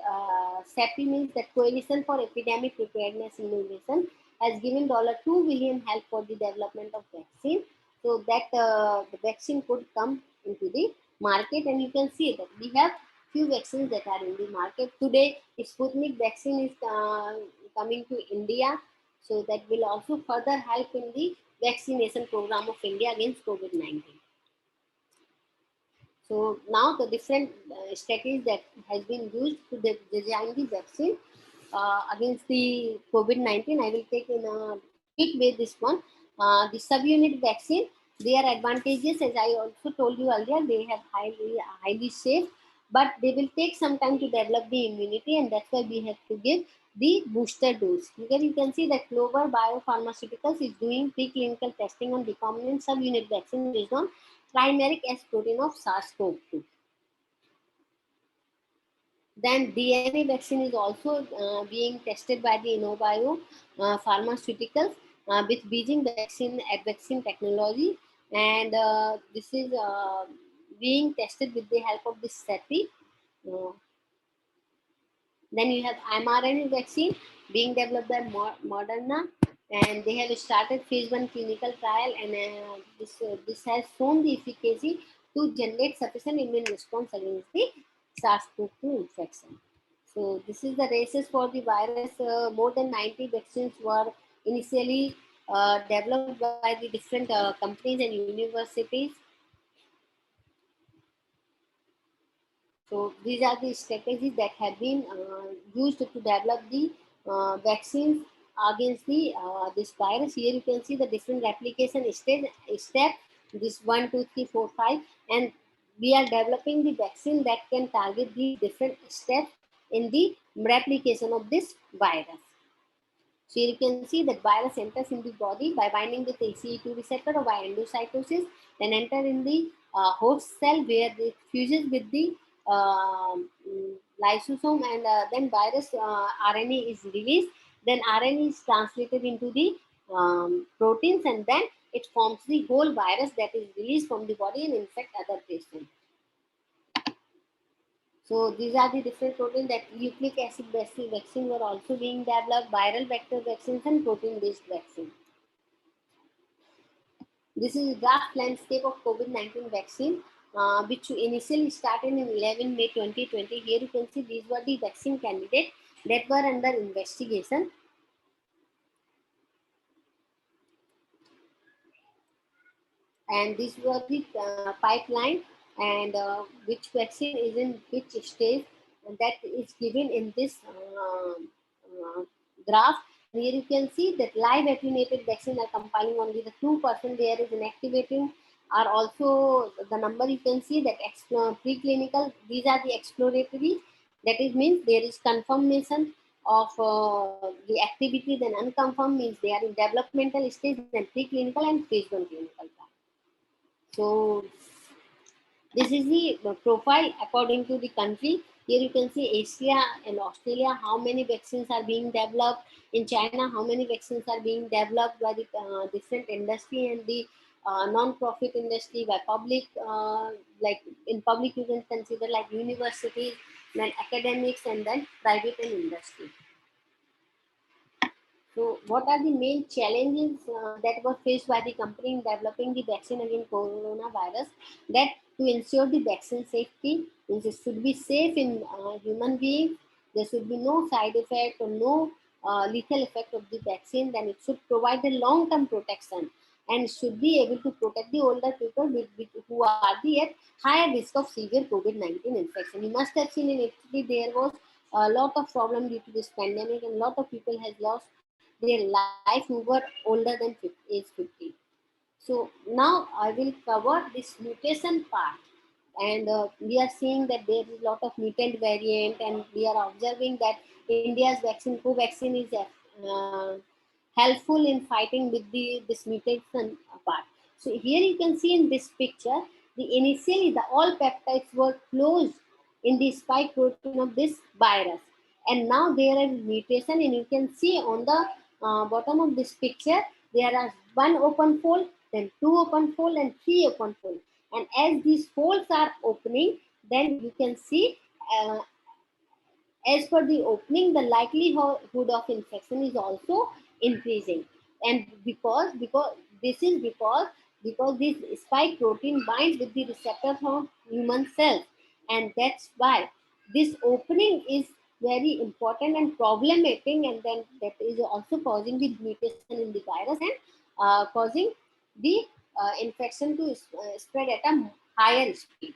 CEPI means that Coalition for Epidemic Preparedness Innovation has given $2 billion help for the development of vaccine, so that the vaccine could come into the market. And you can see that we have few vaccines that are in the market today. Sputnik vaccine is coming to India, so that will also further help in the vaccination program of India against COVID-19. So now the different strategies that has been used to design the vaccine against the COVID-19. I will take in a quick way this one. The subunit vaccine, their advantages, as I also told you earlier, they have highly safe, but they will take some time to develop the immunity, and that's why we have to give the booster dose. Here you can see that Clover Biopharmaceuticals is doing preclinical testing on recombinant subunit vaccine based on trimeric S protein of SARS-CoV-2. Then DNA vaccine is also being tested by the InnoBio Pharmaceuticals with Beijing vaccine technology, and this is being tested with the help of this CEPI. Then you have mRNA vaccine being developed by Moderna, and they have started phase 1 clinical trial, and this has shown the efficacy to generate sufficient immune response against the SARS-CoV-2 infection. So this is the races for the virus. More than 90 vaccines were initially developed by the different companies and universities. So these are the strategies that have been used to develop the vaccines against the this virus. Here you can see the different replication step. This 1, 2, 3, 4, 5, and we are developing the vaccine that can target the different steps in the replication of this virus. So you can see that virus enters in the body by binding with ACE2 receptor or by endocytosis, then enter in the host cell where it fuses with the lysosome, and then virus RNA is released. Then RNA is translated into the proteins, and then it forms the whole virus that is released from the body and infect other patients. So these are the different proteins. That nucleic acid vaccine were also being developed, viral vector vaccines and protein based vaccines. This is the draft landscape of COVID-19 vaccine, which initially started in 11 May 2020. Here you can see these were the vaccine candidates that were under investigation. And these were the pipeline, and which vaccine is in which stage, and that is given in this graph. Here you can see that live attenuated vaccine are compiling only the 2%. There is inactivating are also the number. You can see that preclinical, these are the exploratory, that is means there is confirmation of the activity, then unconfirmed means they are in developmental stage, then preclinical and phase 1 clinical trial. So this is the profile according to the country. Here you can see Asia and Australia, how many vaccines are being developed. In China, how many vaccines are being developed by the different industry and the non-profit industry, by public, like in public you can consider like universities, then academics, and then private and industry. So, what are the main challenges that were faced by the company in developing the vaccine against coronavirus? That to ensure the vaccine safety, means it should be safe in human beings. There should be no side effect or no lethal effect of the vaccine. Then it should provide a long-term protection and should be able to protect the older people who are the at higher risk of severe COVID-19 infection. You must have seen in Italy there was a lot of problem due to this pandemic, and a lot of people has lost their life who were older than age 50. So now I will cover this mutation part. And we are seeing that there is a lot of mutant variant, and we are observing that India's vaccine, Covaxin, is helpful in fighting with this mutation part. So here you can see in this picture, initially the all peptides were closed in the spike protein of this virus, and now there is mutation, and you can see on the bottom of this picture there are one open fold, then two open fold, and three open fold. And as these folds are opening, then you can see as per the opening, the likelihood of infection is also increasing. And because this is because this spike protein binds with the receptor from human cells, and that's why this opening is very important and problematic, and then that is also causing the mutation in the virus and causing the infection to spread at a higher speed.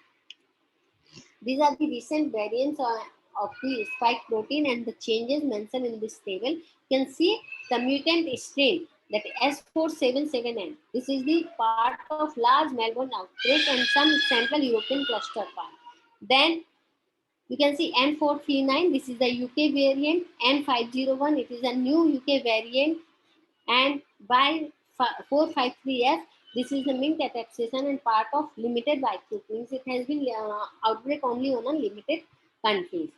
These are the recent variants of the spike protein, and the changes mentioned in this table. You can see the mutant strain, that S477N. This is the part of large Melbourne outbreak and some Central European cluster part. Then you can see N439. This is the UK variant. N501. It is a new UK variant. And by 453F, this is the Mink adaptation and part of limited outbreak. Means it has been outbreak only on a limited countries.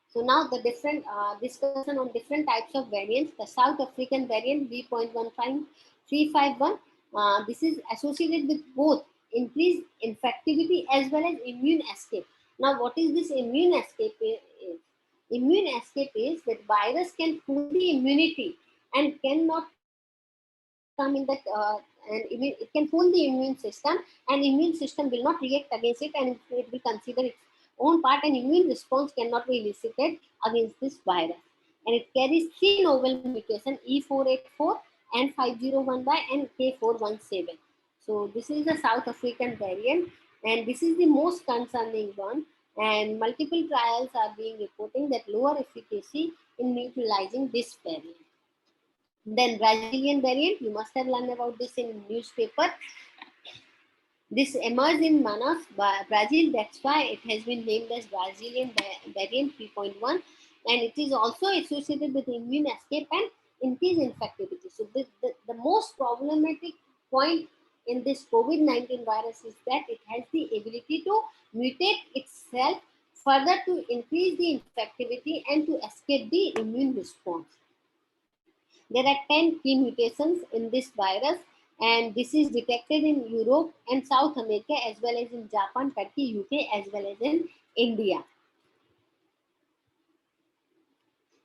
So now the different discussion on different types of variants. The South African variant B.15351. This is associated with both increased infectivity as well as immune escape. Now, what is this immune escape? Immune escape is that virus can fool the immunity and cannot come in that it can fool the immune system, and immune system will not react against it, and it will consider its own part, and immune response cannot be elicited against this virus. And it carries three novel mutation, E484, N501Y, and K417. So this is the South African variant, and this is the most concerning one, and multiple trials are being reporting that lower efficacy in neutralizing this variant. Then Brazilian variant, you must have learned about this in newspaper. This emerged in Manaus, Brazil. That's why it has been named as Brazilian variant 3.1. And it is also associated with immune escape and increased infectivity. So the most problematic point in this COVID-19 virus is that it has the ability to mutate itself further to increase the infectivity and to escape the immune response. There are 10 key mutations in this virus, and this is detected in Europe and South America, as well as in Japan, Turkey, UK, as well as in India.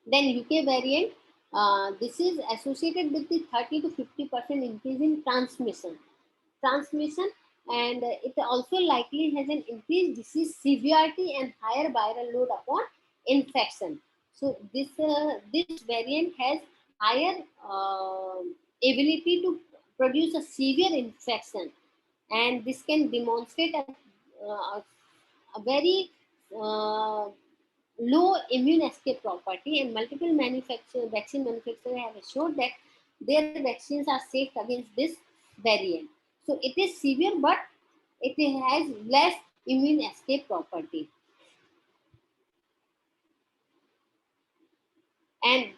Then UK variant, this is associated with the 30 to 50% increase in transmission, and it also likely has an increased disease severity and higher viral load upon infection. So this variant has higher ability to produce a severe infection, and this can demonstrate a very uh, low immune escape property, and multiple vaccine manufacturers have assured that their vaccines are safe against this variant. So it is severe, but it has less immune escape property. And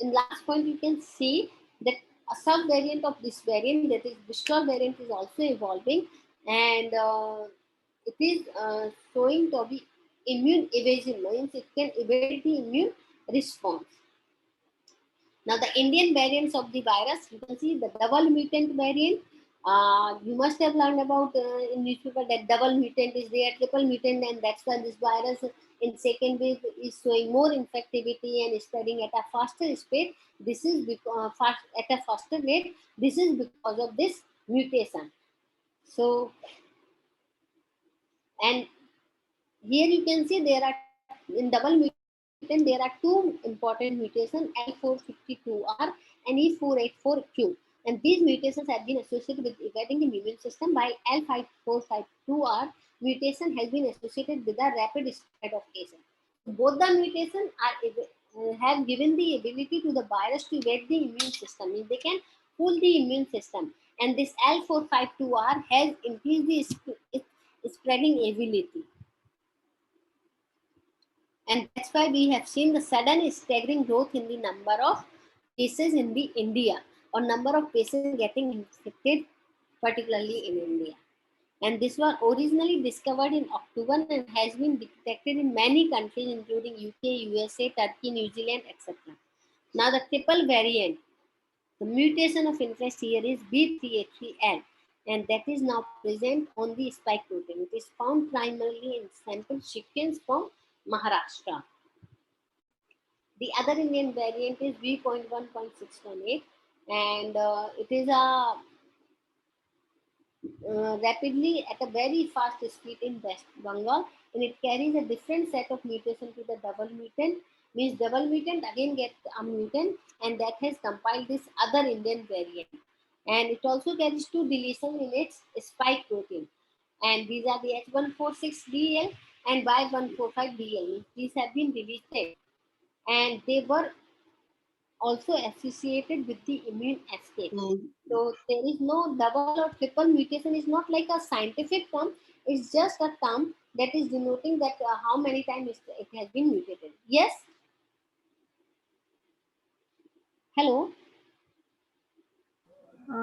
in last point, you can see that a sub variant of this variant, that is Bristol variant, is also evolving, and it is showing to be immune evasion, means it can evade the immune response. Now, the Indian variants of the virus, you can see the double mutant variant. You must have learned about in newspaper that double mutant is there, triple mutant, and that's why this virus in second wave is showing more infectivity and spreading at a faster speed. This is because at a faster rate. This is because of this mutation. So, and here you can see there are in double mutant there are two important mutations, L452R and E484Q, and these mutations have been associated with evading the immune system, while L5452R mutation has been associated with the rapid spread of cases. Both the mutations have given the ability to the virus to evade the immune system, means they can fool the immune system, and this L452R has increased the spreading ability. And that's why we have seen the sudden staggering growth in the number of cases in the India, or number of patients getting infected, particularly in India. And this was originally discovered in October and has been detected in many countries, including UK, USA, Turkey, New Zealand, etc. Now the triple variant, the mutation of interest here is B383L, and that is now present on the spike protein. It is found primarily in sample sequence from Maharashtra. The other Indian variant is V.1.618, and it is a rapidly at a very fast speed in West Bengal, and it carries a different set of mutation to the double mutant. Means double mutant again gets a mutant, and that has compiled this other Indian variant. And it also carries two deletions in its spike protein, and these are the H146DL and Y145DL. These have been deleted, and they were also associated with the immune escape. So there is no double or triple mutation. Is not like a scientific term. It's just a term that is denoting that how many times it has been mutated. Yes. Hello.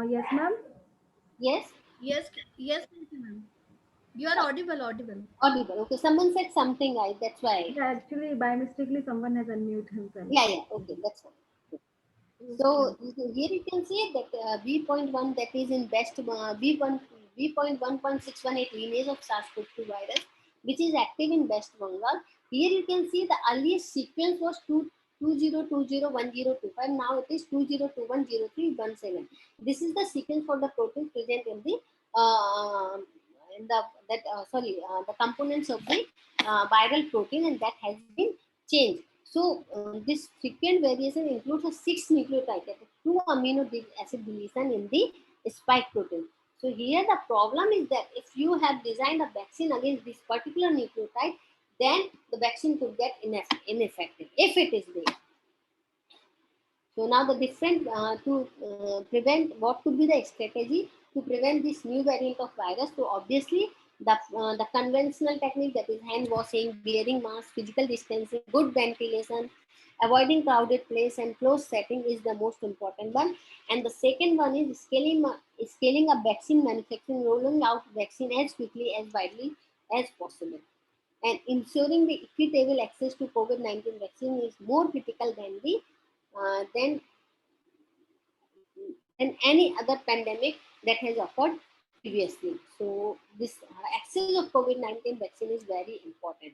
Yes, ma'am.
Yes.
Yes, yes, ma'am. You are audible.
Audible. Okay. Someone said something. That's why.
Yeah, actually, by mistakenly, someone has unmuted himself.
Yeah. Yeah. Okay. That's fine.
Okay.
So here you can see that V.1, that is in best V.1.618 lineage of SARS-CoV-2 virus, which is active in West Bengal. Here you can see the earliest sequence was 20201025. Now it is 20210317. This is the sequence for the protein present in the the components of the viral protein, and that has been changed. So this frequent variation includes a 6 nucleotide, that is 2 amino acid deletion in the spike protein. So here the problem is that if you have designed a vaccine against this particular nucleotide, then the vaccine could get ineffective if it is there. So now the different to prevent, what could be the strategy to prevent this new variant of virus? So obviously the conventional technique, that is hand washing, wearing mask, physical distancing, good ventilation, avoiding crowded place and closed setting is the most important one. And the second one is scaling up vaccine manufacturing, rolling out vaccine as quickly as widely as possible. And ensuring the equitable access to COVID-19 vaccine is more critical than the than than any other pandemic that has occurred previously. So this access of COVID-19 vaccine is very important.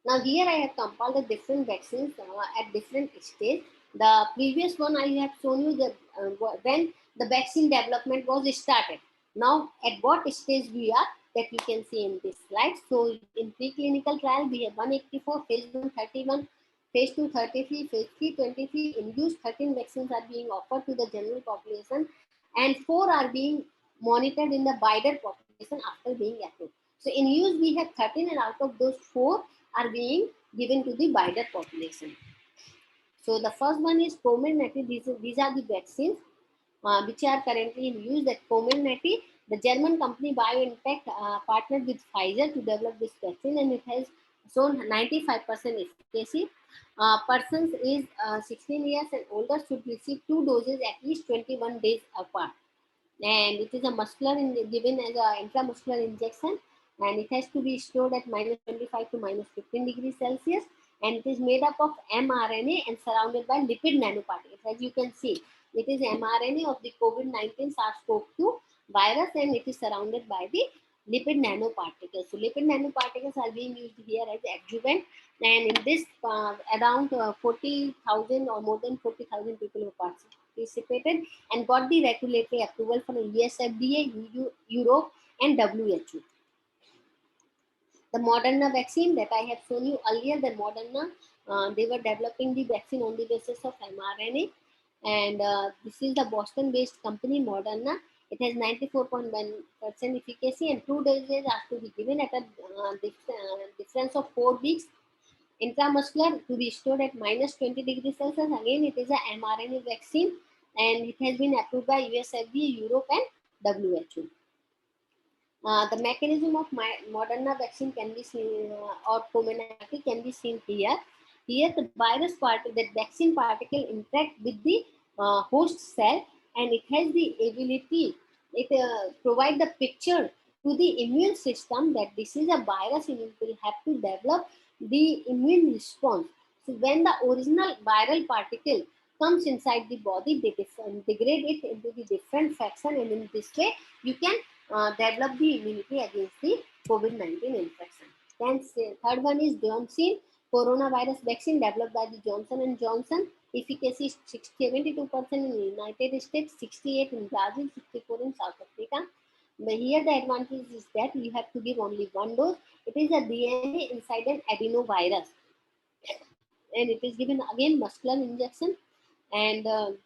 Now here I have compiled the different vaccines at different stages. The previous one I have shown you that when the vaccine development was started. Now at what stage we are, that you can see in this slide. So in preclinical trial we have 184, phase 1 31, phase 2 33, phase 3 23. Induced 13 vaccines are being offered to the general population, and 4 are being monitored in the wider population after being approved. So in use we have 13, and out of those 4 are being given to the wider population. So the first one is Comirnaty. These are the vaccines which are currently in use. That Comirnaty, the German company BioNTech partnered with Pfizer to develop this vaccine, and it has shown 95% efficacy. Persons is 16 years and older should receive 2 doses at least 21 days apart, and it is a muscular given as a intramuscular injection, and it has to be stored at -25 to -15 degrees Celsius, and it is made up of mRNA and surrounded by lipid nanoparticles. As you can see, it is mRNA of the COVID-19 SARS-CoV-2 virus, and it is surrounded by the lipid nanoparticles. So lipid nanoparticles are being used here as adjuvant, and in this around 40,000 or more than 40,000 people who participated and got the regulatory approval from the US FDA, Europe, and WHO. The Moderna vaccine that I have shown you earlier, the Moderna, they were developing the vaccine on the basis of mRNA, and this is the Boston-based company Moderna. It has 94.1% efficacy, and 2 doses are to be given at a difference of 4 weeks. Intramuscular to be stored at -20 degrees Celsius. Again, it is a mRNA vaccine, and it has been approved by US FDA, Europe, and WHO. The mechanism of Moderna vaccine can be seen, or Comirnaty can be seen here. Here, the virus particle, that vaccine particle, interact with the host cell, and it has the ability. It provide the picture to the immune system that this is a virus, and it will have to develop the immune response. So when the original viral particle comes inside the body, they degrade it into the different fraction, and in this way you can develop the immunity against the COVID-19 infection. Then third one is Johnson coronavirus vaccine developed by the Johnson & Johnson. Efficacy is 72% in the United States, 68 in Brazil, 64 in South Africa. But here the advantage is that you have to give only 1 dose. It is a DNA inside an adenovirus, and it is given again muscular injection, and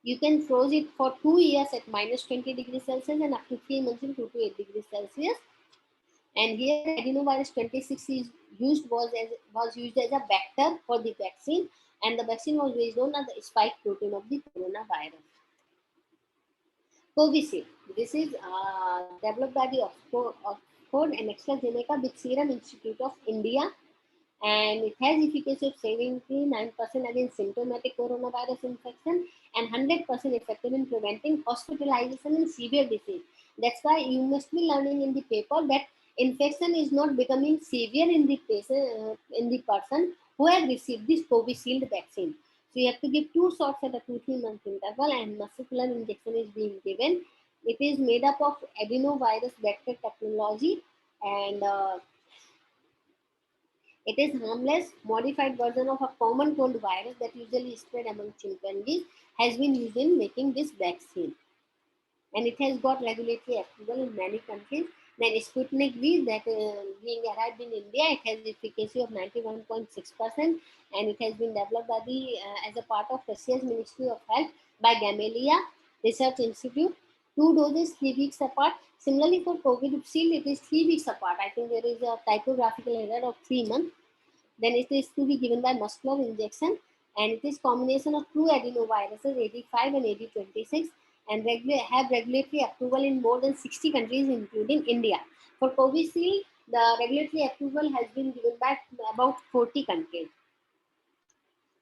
you can froze it for 2 years at -20 degrees Celsius and up to 3 months in 2 to 8 degrees Celsius. And here adenovirus 26 is was used as a vector for the vaccine, and the vaccine was based on the spike protein of the coronavirus. Covishield. This is developed by the Oxford and AstraZeneca with Serum Institute of India, and it has efficacy of 79% against symptomatic coronavirus infection and 100% effective in preventing hospitalization and severe disease. That's why you must be learning in the paper that infection is not becoming severe in the patient, in the person who has received this Covishield vaccine. So you have to give 2 shots at a 2-3 month interval, and muscular injection is being given. It is made up of adenovirus vector technology, and it is harmless, modified version of a common cold virus that usually is spread among chimpanzees, has been used in making this vaccine. And it has got regulatory approval in many countries. Then Sputnik V, that being arrived in India, it has efficacy of 91.6%, and it has been developed by the as a part of Russia's Ministry of Health by Gamaleya Research Institute. 2 doses, 3 weeks apart. Similarly, for Covishield, it is 3 weeks apart. I think there is a typographical error of 3 months. Then it is to be given by muscular injection, and it is combination of 2 adenoviruses, AD5 and AD26, and have regulatory approval in more than 60 countries, including India. For Covishield, the regulatory approval has been given by about 40 countries.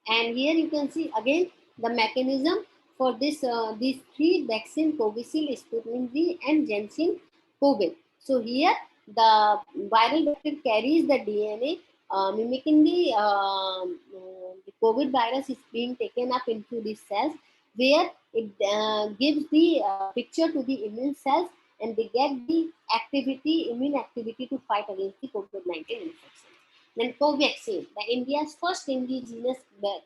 And here you can see again the mechanism for this these 3 vaccine, Covishield, Sputnik V, and Janssen COVID. So here the viral vector carries the DNA mimicking the COVID virus is being taken up into these cells, where it gives the picture to the immune cells, and they get the immune activity to fight against the COVID-19 infection. Then Covaxin, the India's first indigenous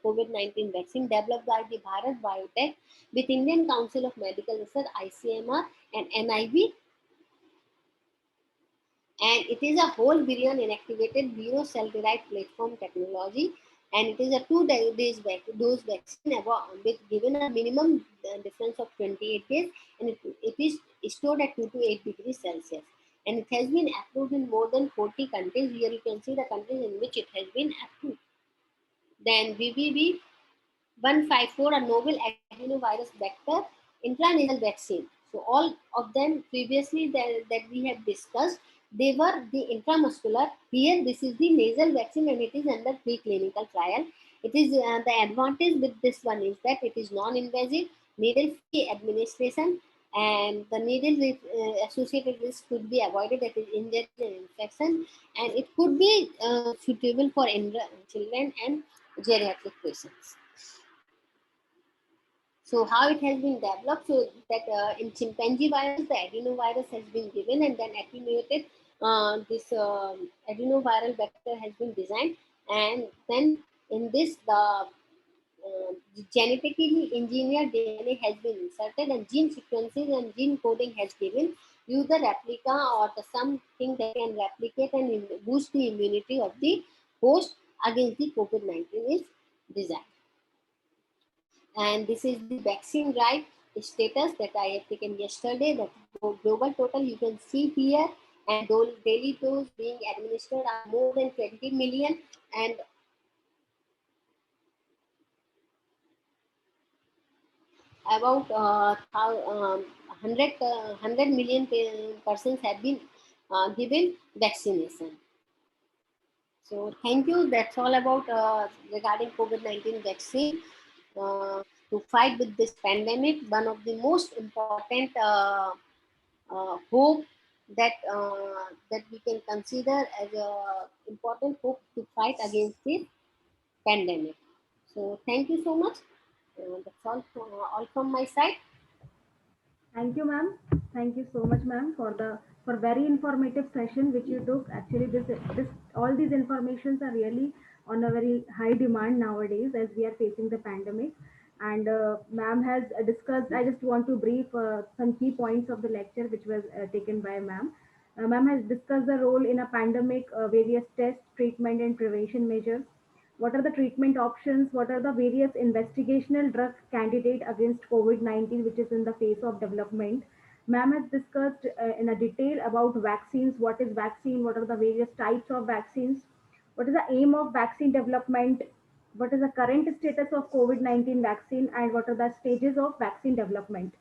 COVID-19 vaccine developed by the Bharat Biotech with Indian Council of Medical Research (ICMR) and NIV, and it is a whole virion inactivated viro cell derived platform technology, and it is a 2 days dose vaccine with given a minimum difference of 28 days, and it is stored at 2 to 8 degrees Celsius, and it has been approved in more than 40 countries. Here you can see the countries in which it has been approved. Then VVV 154, a novel adenovirus vector intranasal vaccine. So all of them previously that we have discussed, they were the intramuscular. Here this is the nasal vaccine, and it is under preclinical trial. It is the advantage with this one is that it is non-invasive, needle-free administration, and the needle associated risk could be avoided, that is injury and infection, and it could be suitable for children and geriatric patients. So how it has been developed, so that in chimpanzee virus, the adenovirus has been given, and then attenuated this adenoviral vector has been designed, and then in this genetically engineered DNA has been inserted, and gene sequences and gene coding has given you the replica or the something that can replicate and boost the immunity of the host against the COVID-19 is designed. And this is the vaccine drive status that I have taken yesterday. That global total you can see here, and daily dose being administered are more than 20 million, and about 100 million persons have been given vaccination. So thank you. That's all about regarding COVID-19 vaccine. To fight with this pandemic, one of the most important hope that we can consider as a important hope to fight against this pandemic. So thank you so much. That's all from my side.
Thank you, ma'am. Thank you so much, ma'am, for very informative session which you took. Actually, this all these informations are really on a very high demand nowadays as we are facing the pandemic. And ma'am has discussed. I just want to brief some key points of the lecture which was taken by ma'am. Ma'am has discussed the role in a pandemic, various tests, treatment, and prevention measures. What are the treatment options? What are the various investigational drug candidate against COVID-19, which is in the phase of development? Ma'am has discussed in a detail about vaccines. What is vaccine? What are the various types of vaccines? What is the aim of vaccine development? What is the current status of COVID-19 vaccine, and what are the stages of vaccine development?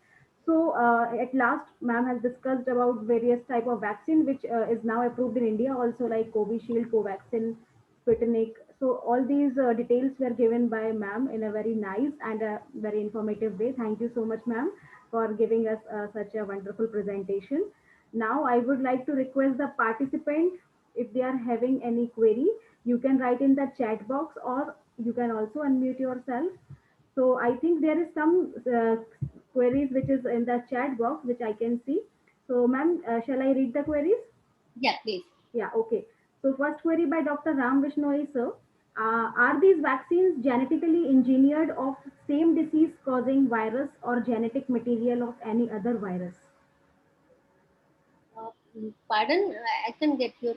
So at last, ma'am has discussed about various type of vaccine which is now approved in India, also like Covishield, Covaxin, Sputnik. So all these details were given by ma'am in a very nice and a very informative way. Thank you so much, ma'am, for giving us such a wonderful presentation. Now I would like to request the participant, if they are having any query, you can write in the chat box, or you can also unmute yourself. So I think there is some queries which is in the chat box which I can see. So ma'am, shall I read the queries?
Yeah, please.
Yeah, okay. So first query by Dr. Ram Vishnoi, sir. Are these vaccines genetically engineered of same disease causing virus or genetic material of any other virus?
Pardon, I can get your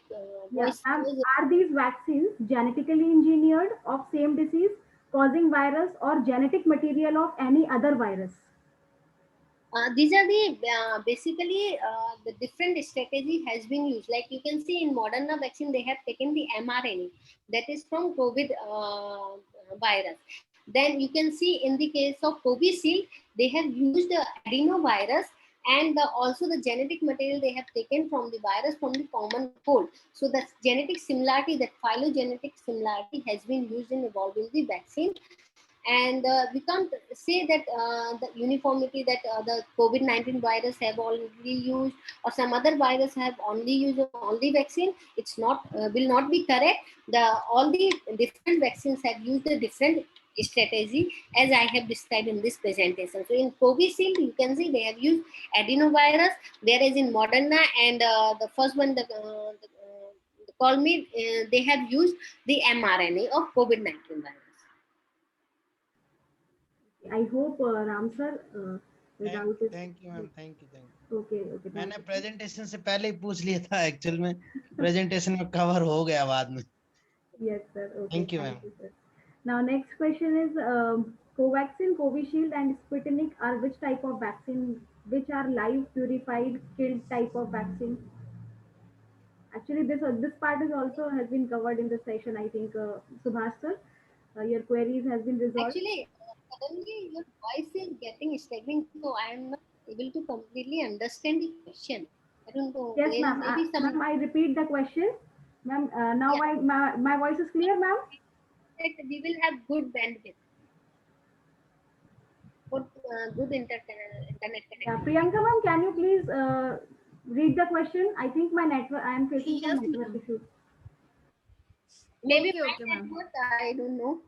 Yeah,
voice.
are these vaccines genetically engineered of same disease causing virus or genetic material of any other virus?
These are the basically the different strategy has been used. Like you can see in Moderna vaccine, they have taken the mRNA that is from COVID virus. Then you can see in the case of Covishield, they have used the adenovirus, and also the genetic material they have taken from the virus from the common cold. So the genetic similarity, that phylogenetic similarity has been used in evolving the vaccine. And we can't say that the uniformity that the COVID-19 virus have already used or some other virus have only used all the vaccine. It's not will not be correct. The all the different vaccines have used the different strategy as I have described in this presentation. So in Covishield, you can see they have used adenovirus, whereas in Moderna and the first one, the Colmid, they have used the mRNA of COVID-19 virus.
I hope Ram sir, without this.
Thank you ma'am, thank you.
Okay, okay.
मैंने
Thank you.
Presentation से पहले ही पूछ लिया था, actual में presentation में cover हो गया बाद में।
Yes, sir. Okay.
Thank you, ma'am.
Sir. Now, next question is Covaxin, Covishield, and Sputnik are which type of vaccine? Which are live, purified, killed type of vaccine? Actually, this part is also has been covered in the session. I think Subhash sir, your queries has been resolved.
Actually, suddenly your voice is getting stagnant, so I am not able to completely understand the question. I don't know.
Yes,
There
ma'am.
may be some.
Ma'am, I repeat the question. Ma'am, now
Yeah.
my voice is clear, ma'am.
That we will have good bandwidth, good internet connection.
Yeah, Priyanka ma'am, can you please read the question? I think my network, I am facing
Yes,
some network
ma'am.
issues.
Maybe
Okay,
my
okay, ma'am.
network, I don't know.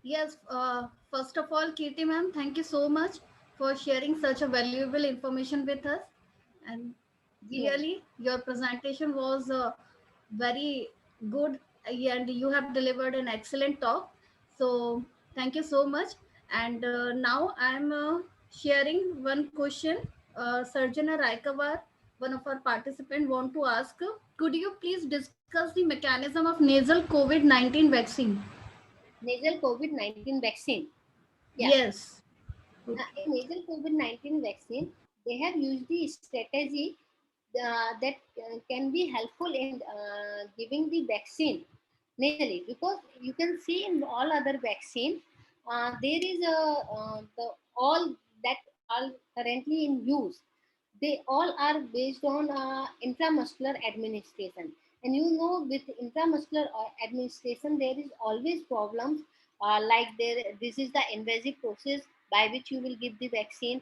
Yes, first of all, Kirti ma'am, thank you so much for sharing such a valuable information with us. And really, your presentation was very good, and you have delivered an excellent talk. So thank you so much. And now I'm sharing one question. Sarjana Raikawar, one of our participants, want to ask, could you please discuss the mechanism of nasal COVID-19 vaccine?
Nasal COVID-19 vaccine. Yeah.
Yes.
In nasal COVID-19 vaccine, they have used the strategy that can be helpful in giving the vaccine nasally, because you can see in all other vaccine, there is all that are currently in use. They all are based on intramuscular administration, and you know, with intramuscular administration there is always problems, like this is the invasive process by which you will give the vaccine,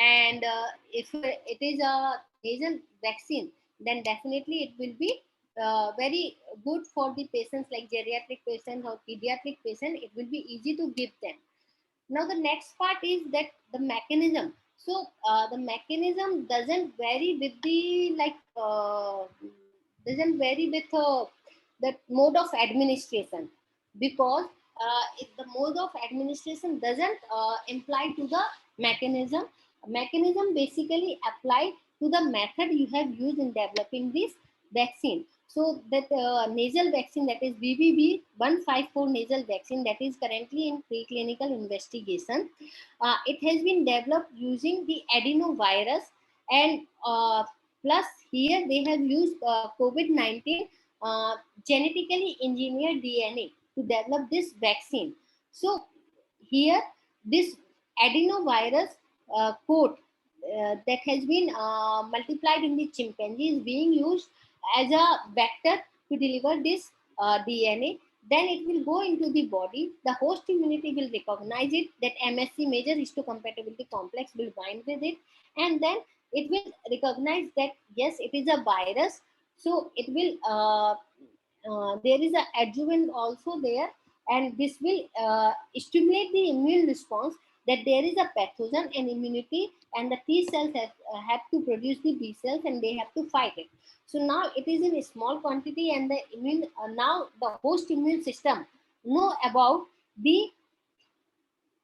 and if it is a nasal vaccine, then definitely it will be very good for the patients like geriatric patients or pediatric patients. It will be easy to give them. Now the next part is that the mechanism. So the mechanism doesn't vary with the doesn't vary with the mode of administration, because if the mode of administration doesn't imply to the mechanism. Mechanism basically apply to the method you have used in developing this vaccine. So that nasal vaccine, that is BBB 154 nasal vaccine, that is currently in preclinical investigation. It has been developed using the adenovirus, and plus here they have used COVID-19 genetically engineered DNA to develop this vaccine. So here this adenovirus code that has been multiplied in the chimpanzee is being used as a vector to deliver this DNA. Then it will go into the body. The host immunity will recognize it, that MSC, major histocompatibility complex, will bind with it, and then it will recognize that yes, it is a virus. So it will there is a adjuvant also there, and this will stimulate the immune response, that there is a pathogen and immunity, and the T cells have to produce the B cells, and they have to fight it. So now it is in a small quantity, and the immune now the host immune system know about the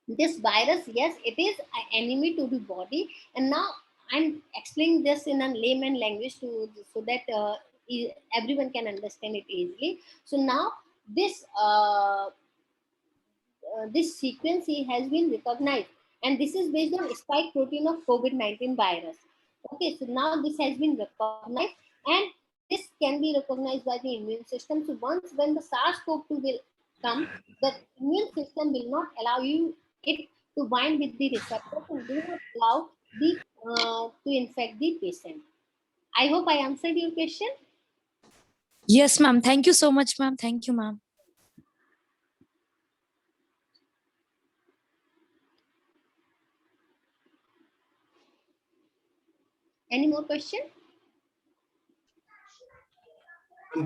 this virus. Yes, it is an enemy to the body, and now I'm explaining this in a layman language so that everyone can understand it easily. So now this this sequence has been recognized, and this is based on spike protein of COVID-19 virus. Okay, so now this has been recognized, and this can be recognized by the immune system. So once when the SARS-CoV-2 will come, the immune system will not allow it to bind with the receptors and do not allow the to infect the patient. I hope I answered your question.
Yes, ma'am. Thank you so much, ma'am. Thank you, ma'am.
Any more question?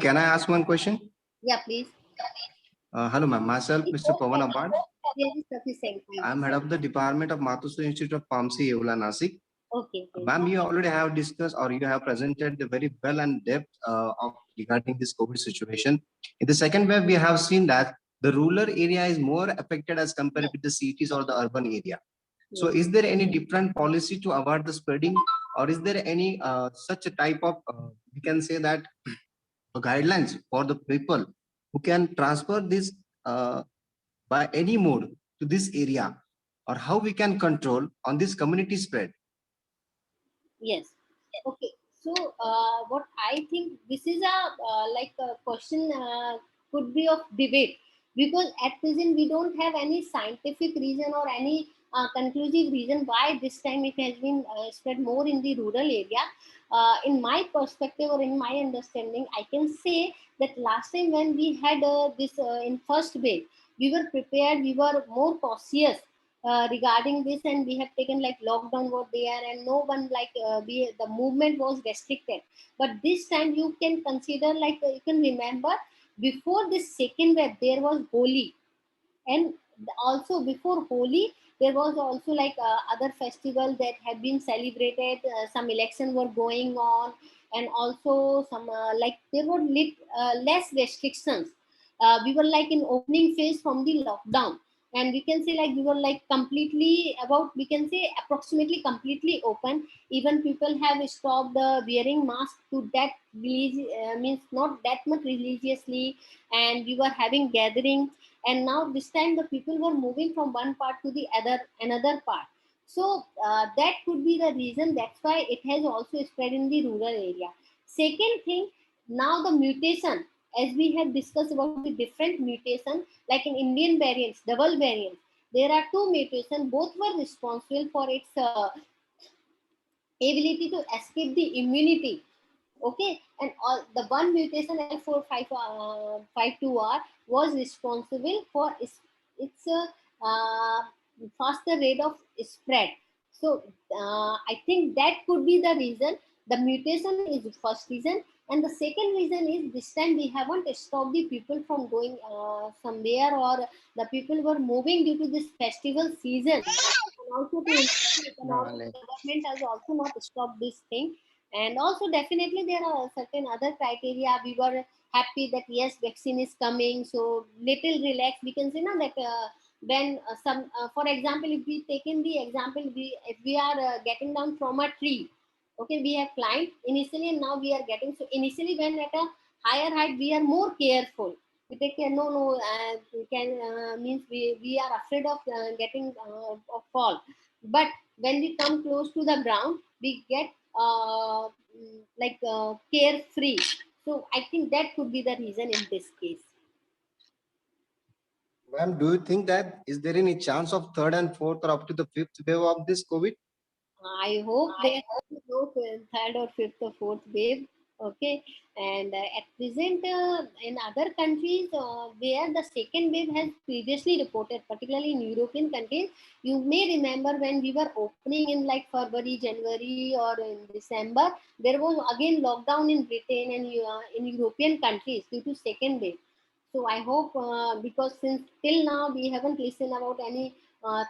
Can I ask one question?
Yeah, please.
Hello, ma'am. Myself, Mr. Pawan Abad.
There is sufficient time.
I'm head of the Department of Mathusu Institute of Pharmacy, Yeola, Nasik.
Okay.
Ma'am, you already have discussed or you have presented the very well and depth of regarding this COVID situation. In the second wave, we have seen that the rural area is more affected as compared with the cities or the urban area. So is there any different policy to avoid the spreading, or is there any such a type of, we can say that, guidelines for the people who can transfer this by any mode to this area, or how we can control on this community spread?
Yes. Okay. So, what I think this is a like a question could be of debate, because at present we don't have any scientific reason or any conclusive reason why this time it has been spread more in the rural area. In my perspective or in my understanding, I can say that last time when we had this in first wave, we were prepared, we were more cautious regarding this, and we have taken like lockdown was there and no one like the movement was restricted. But this time you can consider like you can remember, before this second wave there was Holi, and also before Holi there was also like other festivals that have been celebrated, some elections were going on, and also some like there were less restrictions. We were like in opening phase from the lockdown, and we can say like we were like completely about, we can say approximately completely open. Even people have stopped wearing masks to that means not that much religiously, and we were having gathering. And now this time the people were moving from one part to the other another part. So that could be the reason, that's why it has also spread in the rural area. Second thing, now the mutation, as we have discussed about the different mutation, like in Indian variants, double variants, there are two mutations, both were responsible for its ability to escape the immunity. Okay, and all the one mutation L452R was responsible for its faster rate of spread. So I think that could be the reason. The mutation is the first reason, and the second reason is this time we haven't stopped the people from going somewhere, or the people were moving due to this festival season. And also to economic, government has also not stopped this thing. And also definitely there are certain other criteria. We were happy that yes, vaccine is coming, so little relaxed, we can say now that when some for example, if we take in the example, if we are getting down from a tree, okay, we have climbed initially and now we are getting, so initially when at a higher height we are more careful, we take care, no, we can means we are afraid of getting of fall. But when we come close to the ground, we get carefree. So I think that could be the reason in this case.
Ma'am, do you think that is there any chance of third and fourth or up to the fifth wave of this COVID?
I hope there is no third or fifth or fourth wave. Okay, and at present in other countries where the second wave has previously reported, particularly in European countries, you may remember when we were opening in like February, January, or in December, there was again lockdown in Britain and in European countries due to second wave. So I hope because since till now we haven't listened about any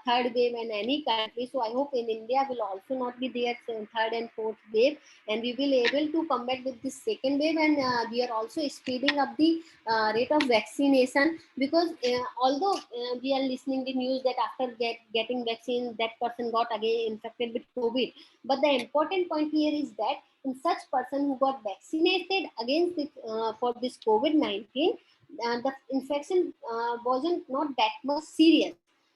third wave in any country. So I hope in India will also not be there third and fourth wave, and we will able to combat with this second wave. And we are also speeding up the rate of vaccination, because although we are listening the news that after getting vaccine, that person got again infected with COVID. But the important point here is that in such person who got vaccinated against it, for this COVID-19, the infection wasn't not that much serious,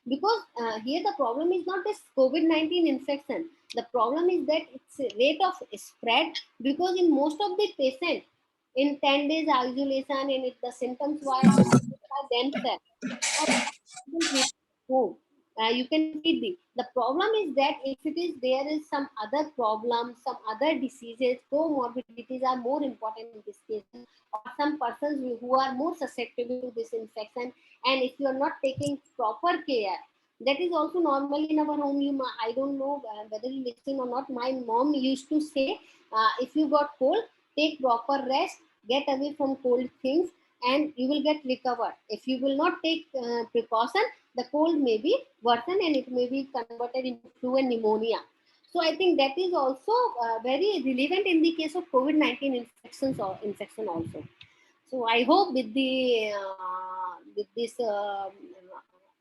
because here the problem is not this COVID-19 infection. The problem is that its rate of spread, because in most of the patients in 10 days isolation, and if the symptoms were by themselves, home, you can treat the problem is that if it is there is some other problem, some other diseases, comorbidities are more important in this case, or some persons who are more susceptible to this infection. And if you are not taking proper care, that is also normally in our home, I don't know whether you listen or not, my mom used to say, if you got cold, take proper rest, get away from cold things, and you will get recovered. If you will not take precaution, the cold may be worsened and it may be converted into flu and pneumonia. So I think that is also very relevant in the case of COVID-19 infection also. So I hope with this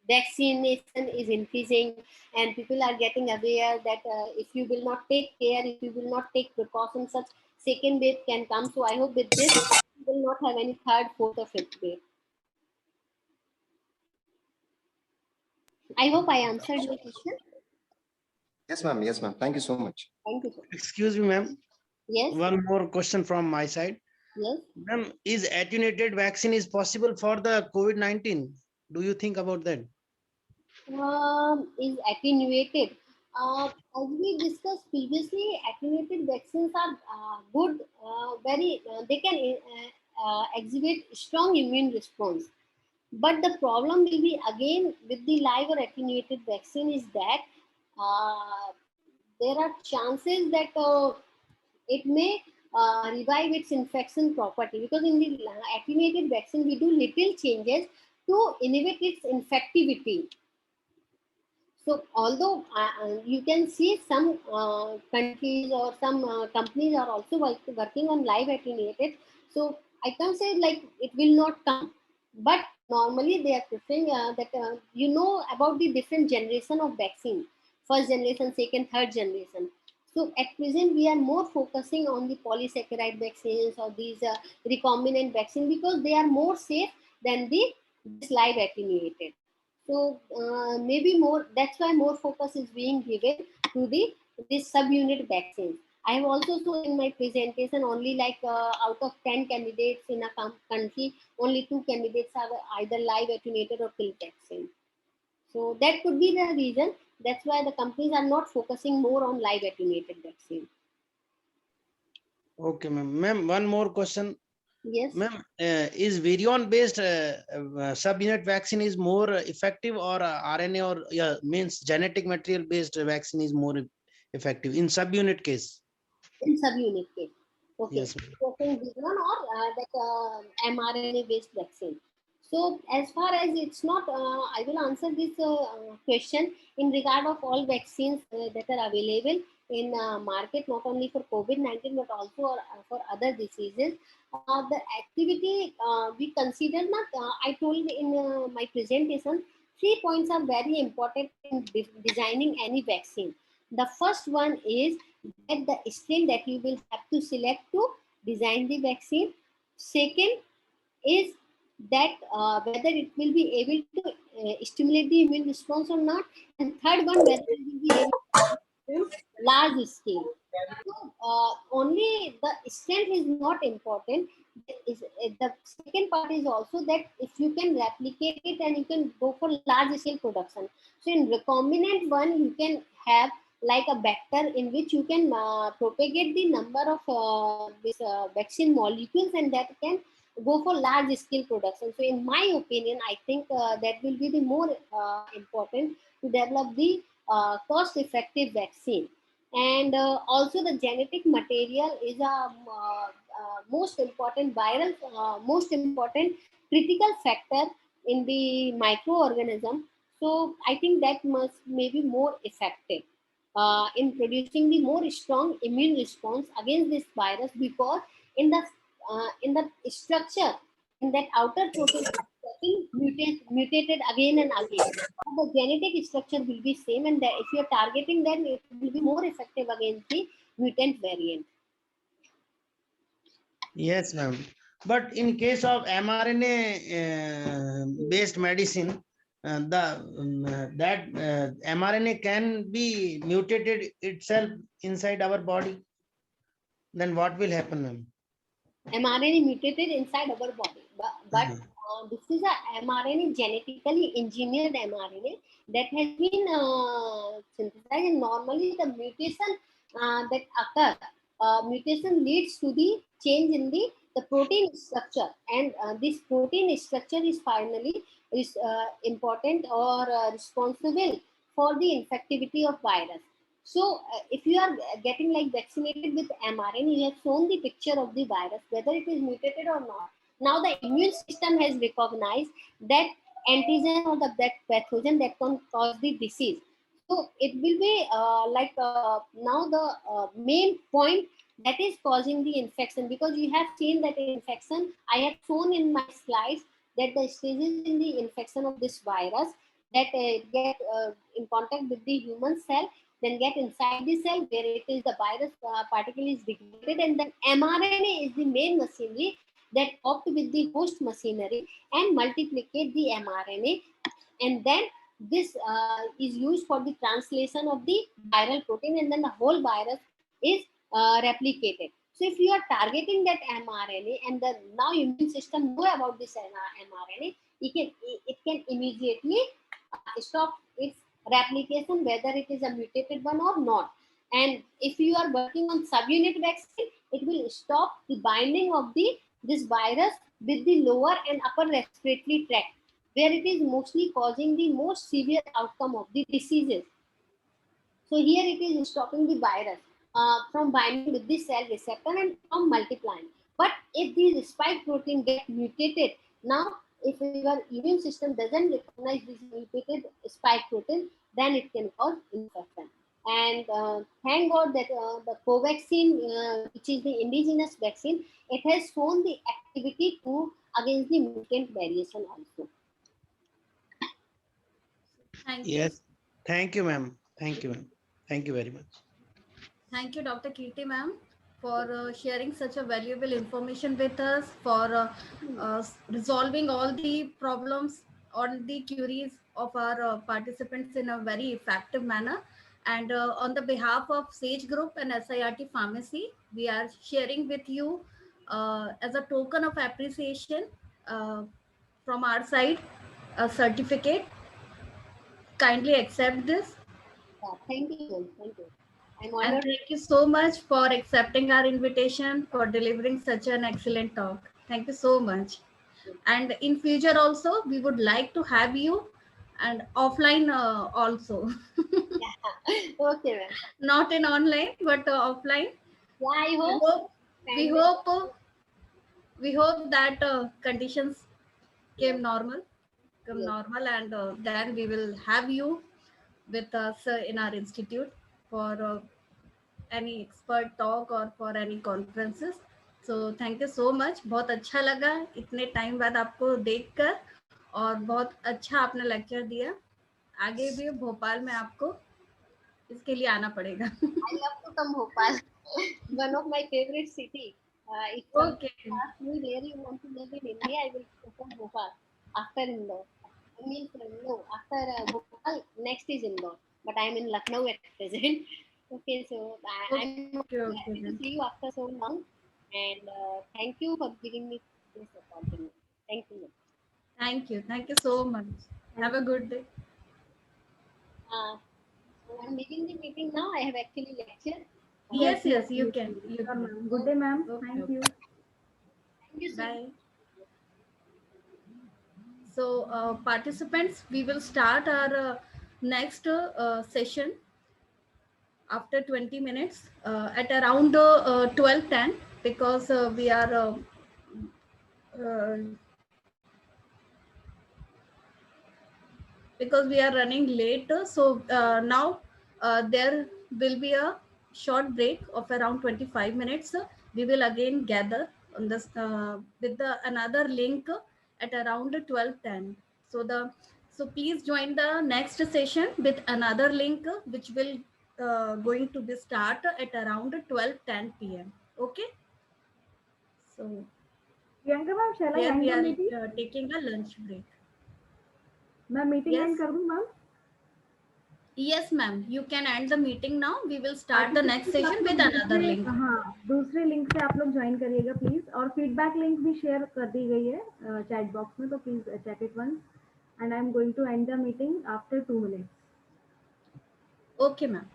vaccination is increasing and people are getting aware that if you will not take care, if you will not take precautions, such second wave can come. So I hope with this we will not have any third, fourth, or fifth wave. I hope I answered your question.
Yes, ma'am. Yes, ma'am. Thank you so much.
Thank you, sir.
Excuse me, ma'am.
Yes.
One more question from my side.
Yes.
Ma'am, is attenuated vaccine is possible for the COVID-19? Do you think about that?
Is attenuated. As we discussed previously, attenuated vaccines are good, they can exhibit strong immune response. But the problem will be again with the live or attenuated vaccine is that there are chances that it may revive its infection property, because in the attenuated vaccine we do little changes to inhibit its infectivity. So although you can see some countries or some companies are also working on live attenuated, so I can't say like it will not come, but normally they are preferring that you know about the different generation of vaccine, first generation, second, third generation. So at present we are more focusing on the polysaccharide vaccines or these recombinant vaccine because they are more safe than the this live attenuated. So maybe more. That's why more focus is being given to the this subunit vaccine. I have also shown in my presentation only like out of 10 candidates in a country, only 2 candidates are either live attenuated or kill vaccine. So that could be the reason. That's why the companies are not focusing more on live attenuated vaccine.
Okay, ma'am. Ma'am, one more question.
Yes.
Ma'am, is virion-based subunit vaccine is more effective, or RNA or means genetic material-based vaccine is more effective in subunit case?
In subunit case. Okay.
Yes.
So saying Vision or that mRNA based vaccine. So as far as it's not, I will answer this question in regard of all vaccines that are available in market, not only for COVID-19 but also for other diseases. The activity we consider not. I told in my presentation, 3 points are very important in designing any vaccine. The first one is that the strain that you will have to select to design the vaccine. Second is that whether it will be able to stimulate the immune response or not. And third one, whether it will be able to large scale. So, only the strength is not important. The second part is also that if you can replicate it and you can go for large scale production. So in recombinant one, you can have like a vector in which you can propagate the number of this vaccine molecules, and that can go for large scale production. So in my opinion, I think that will be the more important to develop the cost effective vaccine. And also the genetic material is a most important viral, most important critical factor in the microorganism. So I think that must maybe more effective in producing the more strong immune response against this virus, because in the structure, in that outer protein getting mutated again and again. The genetic structure will be same, and that if you are targeting, then it will be more effective against the mutant variant.
Yes, ma'am. But in case of mRNA based medicine, that mRNA can be mutated itself inside our body. Then what will happen, ma'am?
mRNA mutated inside our body, but this is a mRNA, genetically engineered mRNA that has been synthesized, and normally the mutation that occur, mutation leads to the change in the protein structure, and this protein structure is finally important or responsible for the infectivity of virus. So, if you are getting like vaccinated with mRNA, you have shown the picture of the virus, whether it is mutated or not. Now the immune system has recognized that antigen or that pathogen that can cause the disease. So it will be now the main point that is causing the infection, because you have seen that infection, I have shown in my slides that the stages in the infection of this virus that get in contact with the human cell, then get inside the cell where it is the virus particle is degraded, and then mRNA is the main machinery that opt with the host machinery and multiplicate the mRNA, and then this is used for the translation of the viral protein, and then the whole virus is replicated. So if you are targeting that mRNA and the now immune system know about this mRNA, it can immediately stop its replication, whether it is a mutated one or not. And if you are working on subunit vaccine, it will stop the binding of this virus with the lower and upper respiratory tract, where it is mostly causing the most severe outcome of the diseases. So here it is stopping the virus from binding with the cell receptor and from multiplying. But if these spike protein get mutated, now if your immune system doesn't recognize this mutated spike protein, then it can cause infection. And thank God that the Covaxin, which is the indigenous vaccine, it has shown the activity to against the mutant variation also.
Thank you.
Yes. Thank you, ma'am. Thank you, ma'am. Thank you very much.
Thank you, Dr. Kirti ma'am, for sharing such a valuable information with us, for resolving all the problems or the queries of our participants in a very effective manner. And on the behalf of Sage Group and SIRT Pharmacy, we are sharing with you as a token of appreciation from our side a certificate. Kindly accept this.
Yeah, thank you. Thank you. I'm
And
honored.
thank you so much for accepting our invitation, for delivering such an excellent talk. Thank you so much. And in future also, we would like to have you and offline also.
Okay, ma'am.
Not in online, but offline.
Yeah, I
We
hope.
hope, we
Kindly-
hope, we hope that conditions
Yes,
come normal,
yes.
and then we will have you with us in our institute for any expert talk or for any conferences. So thank you so much. बहुत अच्छा लगा इतने time बाद आपको देखकर, और बहुत अच्छा आपने लेक्चर दिया. आगे भी भोपाल में आपको इसके लिए आना पड़ेगा.
I love to come Bhopal. One of my favorite city. If someone
Okay.
asks me where you want to live in India, I will come Bhopal after Indore. I mean, no, after Bhopal, next is Indore. But I'm in Lucknow at present. Okay, so I'm
Okay, okay,
happy to
then.
see you after so long. And thank you for giving me this opportunity. Thank you.
Thank you so much. Have a good day.
So I'm leaving the meeting now. I have actually lecture.
Yes, you can.
Sure, ma'am. Good day, ma'am.
Okay,
Thank
okay.
you.
Thank you so much.
Bye. So, participants, we will start our next session after 20 minutes at around 12:10, because we are uh, running late. So now there will be a short break of around 25 minutes. We will again gather on this with the another link at around 12:10. So please join the next session with another link which will going to be start at around 12:10 p.m. Okay. So
Priyanka ma'am, shall I
here
end
we
the
are
meeting?
taking a lunch break.
मैं meeting
Yes.
And कर दूं ma'am?
Yes, ma'am. You can end the meeting now. We will start the next session with another link.
हाँ, दूसरे link से आप लोग join करिएगा please, और फीडबैक लिंक भी शेयर कर दी गई है चैट बॉक्स में, तो please check it once. And I am going to end the meeting after 2 minutes.
Okay, ma'am.